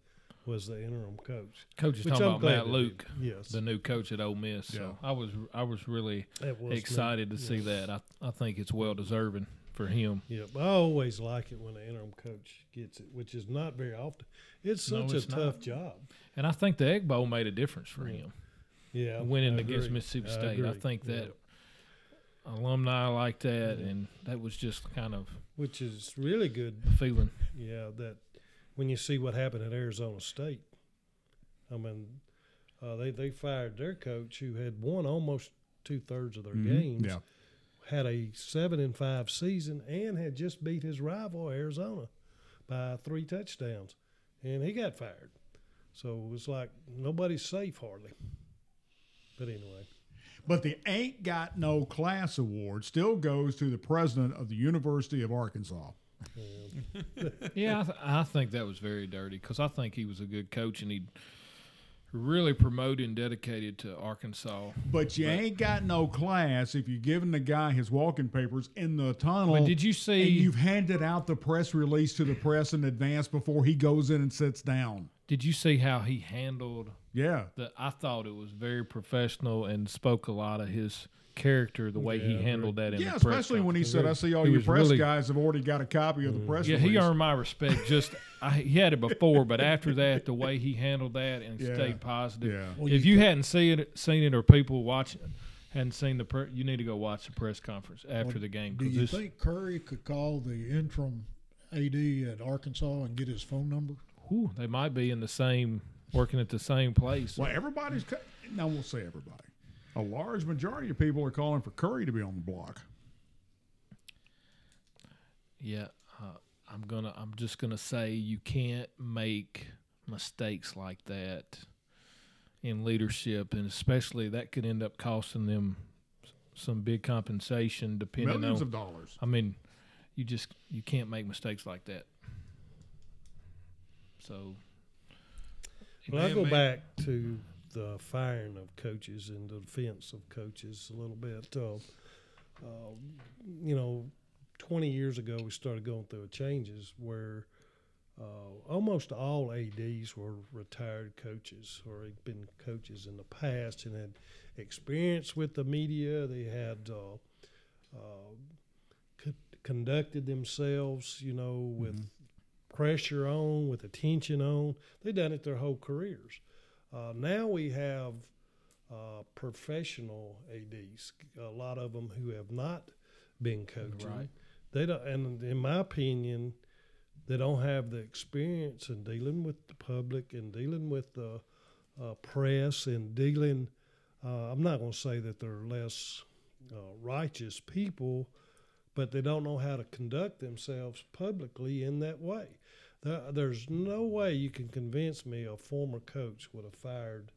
was the interim coach. Coach is Which talking I'm about glad Matt they Luke, did. Yes. the new coach at Ole Miss. So I was really excited to see that. I think it's well deserving for him. Yeah, I always like it when the interim coach gets it, which is not very often. It's such a tough job. And I think the Egg Bowl made a difference for him. Yeah, winning against Mississippi State. I think that alumni like that, and that was just kind of which is really good feeling. Yeah, that when you see what happened at Arizona State, I mean, they fired their coach who had won almost 2/3 of their games. Yeah. Had a 7-5 season and had just beat his rival Arizona by 3 touchdowns, and he got fired. So it's like nobody's safe hardly. But anyway. But the Ain't Got No Class Award still goes to the president of the University of Arkansas. Yeah, I think that was very dirty because I think he was a good coach and he really promoted and dedicated to Arkansas. But you ain't got no class if you're giving the guy his walking papers in the tunnel. But did you see? And you've handed out the press release to the press in advance before he goes in and sits down. Did you see how he handled? Yeah. I thought it was very professional and spoke a lot of his character, the way he handled that in the press especially when he said, I see all your press guys have already got a copy of the press release. Yeah, he earned my respect. He had it before, but after that, the way he handled that and stayed positive. Yeah. Well, if you hadn't seen it or people watching hadn't seen you need to go watch the press conference after the game. Do you think Curry could call the interim AD at Arkansas and get his phone number? They might be working at the same place. Well, we'll say everybody. A large majority of people are calling for Curry to be on the block. Yeah, I'm just gonna say you can't make mistakes like that in leadership, and especially that could end up costing them some big compensation, depending on millions of dollars. I mean, you can't make mistakes like that. So, well, I'll go back to the firing of coaches and the defense of coaches a little bit. 20 years ago we started going through changes where almost all ADs were retired coaches or had been coaches in the past and had experience with the media. They had conducted themselves, with pressure on, with attention on. They've done it their whole careers. Now we have professional ADs, a lot of them who have not been coaching. Right. They don't, and in my opinion, they don't have the experience in dealing with the public and dealing with the press and dealing. I'm not going to say that they're less righteous people, but they don't know how to conduct themselves publicly in that way. There's no way you can convince me a former coach would have fired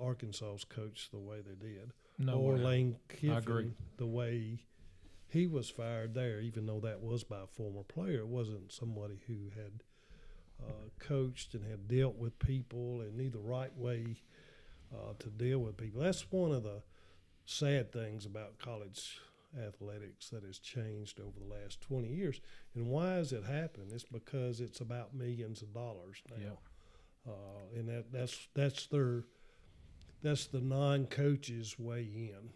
Arkansas's coach the way they did. No or way. Lane I agree. Kiffin the way he was fired there, even though that was by a former player. It wasn't somebody who had coached and had dealt with people and knew the right way to deal with people. That's one of the sad things about college athletics that has changed over the last 20 years. And why has it happened? It's because it's about millions of dollars now. And that's the non-coaches way in.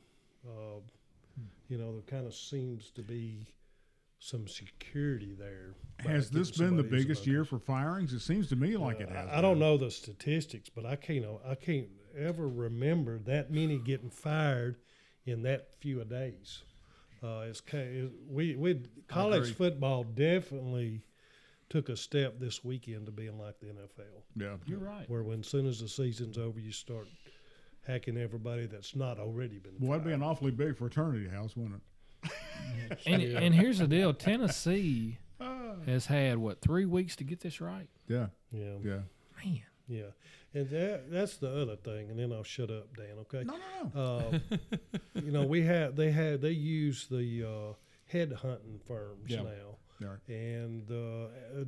You know, there kind of seems to be some security there. Has this been the biggest year for firings? It seems to me like it has. I don't know the statistics, but I can't ever remember that many getting fired in that few days. College football definitely took a step this weekend to being like the NFL. Yeah, you're right. Where when soon as the season's over, you start hacking everybody that's not already been. Well, that'd be an awfully big fraternity house, wouldn't it? And here's the deal: Tennessee has had 3 weeks to get this right. Yeah, yeah, Man. Yeah, and that's the other thing. And then I'll shut up, Dan. Okay. No. You know, they use the head hunting firms now, and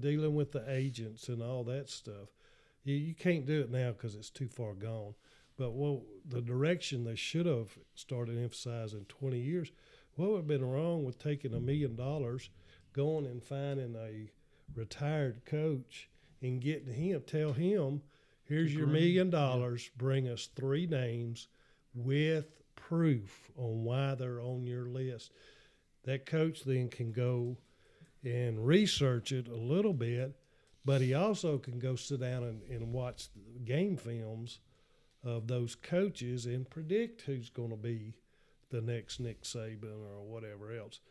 dealing with the agents and all that stuff. You can't do it now because it's too far gone. But the direction they should have started emphasizing 20 years. What would have been wrong with taking $1 million, going and finding a retired coach and getting him, tell him, here's your $1 million, bring us 3 names with proof on why they're on your list. That coach then can go and research it a little bit, but he also can go sit down and watch game films of those coaches and predict who's going to be the next Nick Saban or whatever else.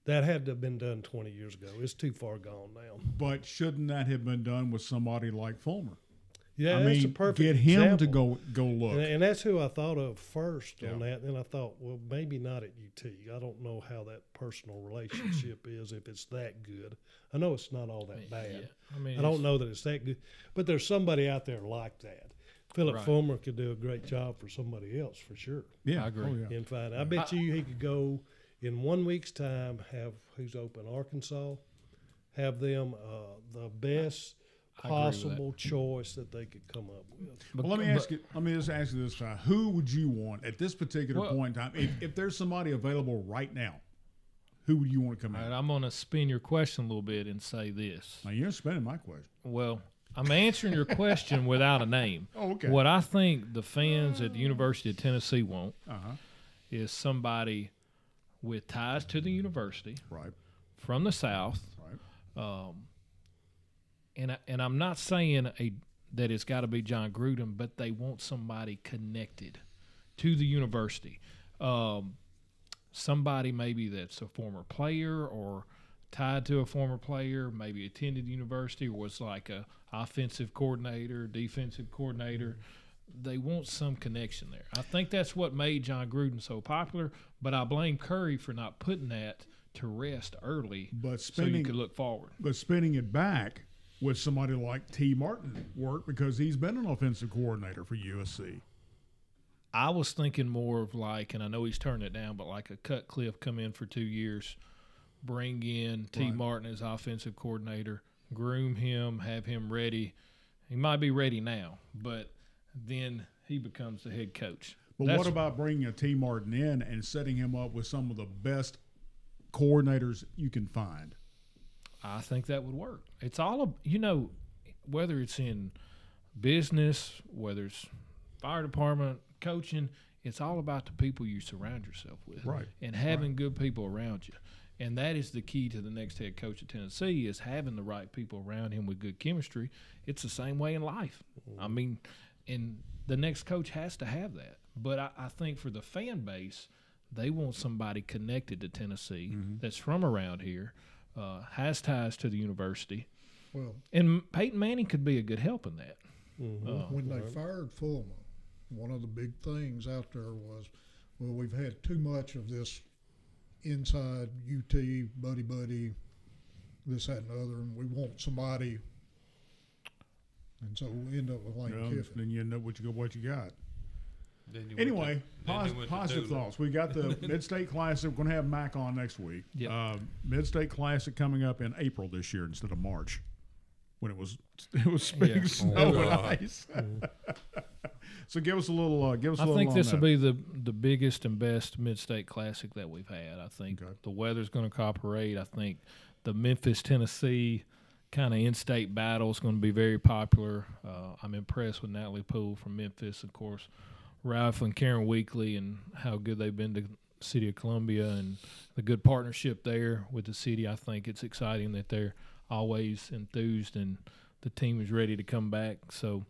That had to have been done 20 years ago. It's too far gone now. But shouldn't that have been done with somebody like Fulmer? Yeah, that's a perfect get him example. to go look. And that's who I thought of first on that. And then I thought, well, maybe not at UT. I don't know how that personal relationship is, if it's that good. I know it's not all that bad. Yeah. I don't know that it's that good. But there's somebody out there like that. Philip Fulmer could do a great job for somebody else, for sure. Yeah, I agree. Oh, yeah. And fine. I bet you he could go in 1 week's time, have who's open Arkansas, have them the best possible choice that they could come up with. Well, let me just ask you this time. Who would you want at this particular point in time? If there's somebody available right now, who would you want to come in? All right, I'm going to spin your question a little bit and say this. Now, you're spinning my question. Well, I'm answering your question without a name. Oh, okay. What I think the fans at the University of Tennessee want is somebody with ties to the university, right, from the South, right. And I'm not saying that it's got to be John Gruden, but they want somebody connected to the university. Somebody maybe that's a former player or tied to a former player, maybe attended the university or was like a offensive coordinator, defensive coordinator. They want some connection there. I think that's what made John Gruden so popular, but I blame Curry for not putting that to rest early so you could look forward. But spinning it back with somebody like T. Martin work because he's been an offensive coordinator for USC. I was thinking more of like, and I know he's turned it down, but like a Cutcliffe come in for 2 years, bring in T. Martin as offensive coordinator, groom him, have him ready. He might be ready now, but then he becomes the head coach. But what about bringing a T. Martin in and setting him up with some of the best coordinators you can find? I think that would work. It's all, whether it's in business, whether it's fire department, coaching, it's all about the people you surround yourself with. Right. And having good people around you. And that is the key to the next head coach at Tennessee is having the right people around him with good chemistry. It's the same way in life. I mean, and the next coach has to have that. But I think for the fan base, they want somebody connected to Tennessee that's from around here, has ties to the university. Well, and Peyton Manning could be a good help in that. When they fired Fulmer, one of the big things out there was, well, we've had too much of this inside UT, buddy, this, that, and the other, and we want somebody. And so we end up with Lane Kiffin. Then you end up with what you got. Anyway, positive thoughts. We got the Mid-State Classic. We're going to have Mac on next week. Yep. Mid-State Classic coming up in April this year instead of March, when it was big snow and ice. So give us a little. Give us. I a little think on this will that. be the biggest and best Mid-State Classic that we've had. I think Okay. the weather's going to cooperate. I think the Memphis, Tennessee kind of in-state battle is going to be very popular. I'm impressed with Natalie Poole from Memphis, of course, Ralph and Karen Weekly, and how good they've been to the city of Columbia and the good partnership there with the city. I think it's exciting that they're always enthused and the team is ready to come back. So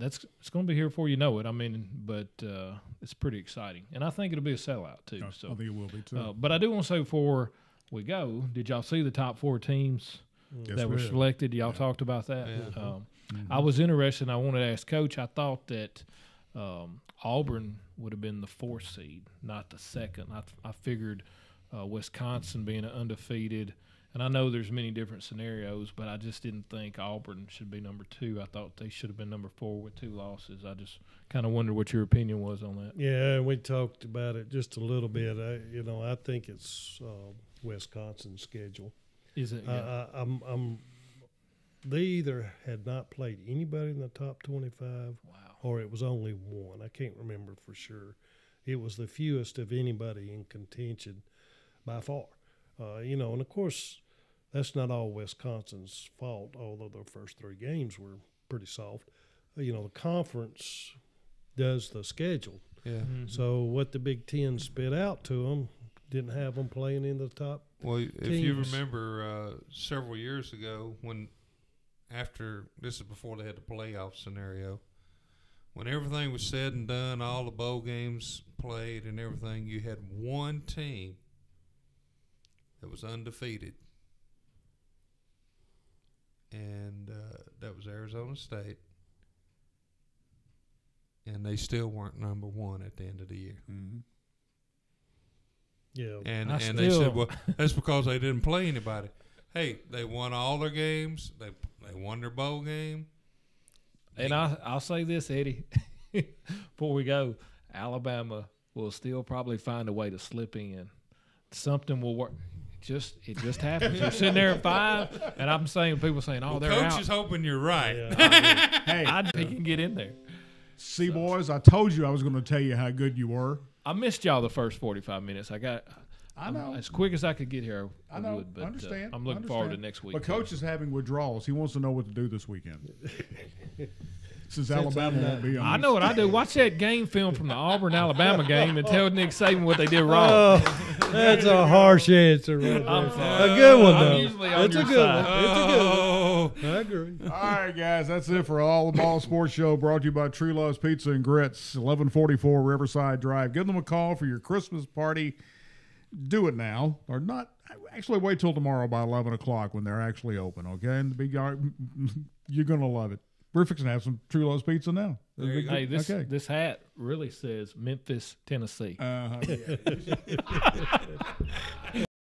it's going to be here before you know it. I mean, but it's pretty exciting, and I think it'll be a sellout too. I So, think it will be too. but I do want to say before we go, did y'all see the top 4 teams Yes, that we were did. selected? Y'all talked about that. Yeah. I was interested. And I wanted to ask Coach. I thought that Auburn would have been the 4th seed, not the 2nd. I figured Wisconsin being undefeated. And I know there's many different scenarios, but I just didn't think Auburn should be number 2. I thought they should have been number 4 with 2 losses. I just kind of wondered what your opinion was on that. Yeah, we talked about it just a little bit. I think it's Wisconsin's schedule. Is it? Yeah. They either had not played anybody in the top 25, Wow. or it was only one. I can't remember for sure. It was the fewest of anybody in contention by far. And of course, that's not all Wisconsin's fault, although their first 3 games were pretty soft. The conference does the schedule. Yeah. Mm-hmm. So what the Big Ten spit out to them didn't have them playing in the top. Well, if you Teams. remember several years ago this is before they had the playoff scenario, when everything was said and done, all the bowl games played and everything, you had one team that was undefeated, and that was Arizona State, and they still weren't number 1 at the end of the year. Mm-hmm. Yeah. And I they said, still- well, that's because they didn't play anybody. Hey, they won all their games. They won their bowl game. And I'll say this, Eddie, before we go, Alabama will still probably find a way to slip in. Something will work. It just happens. You're sitting there at 5, and I'm saying people saying, "Oh, they're Coach out." is hoping you're right. Yeah, Hey, I think he can get in there. see, boys, I told you I was going to tell you how good you were. I missed y'all the first 45 minutes. I know. As quick as I could get here. I know. Would, but Understand. I'm looking forward to next week. But Coach is having withdrawals. He wants to know what to do this weekend. Since Alabama won't be on. I know what I do. Watch that game film from the Auburn-Alabama game and tell Nick Saban what they did wrong. Oh, that's a harsh answer right I'm there. sorry. A good one, I'm though. usually on It's a your good side. one. It's a good one. Oh, I agree. All right, guys, that's it for All the Ball Sports Show, brought to you by True Love's Pizza and Grits, 1144 Riverside Drive. Give them a call for your Christmas party. Do it now, or not. Actually, wait till tomorrow by 11 o'clock when they're actually open, okay? And you're going to love it. We're fixing to have some True Love's Pizza now. There you go. Hey, this Okay. this hat really says Memphis, Tennessee. Uh-huh.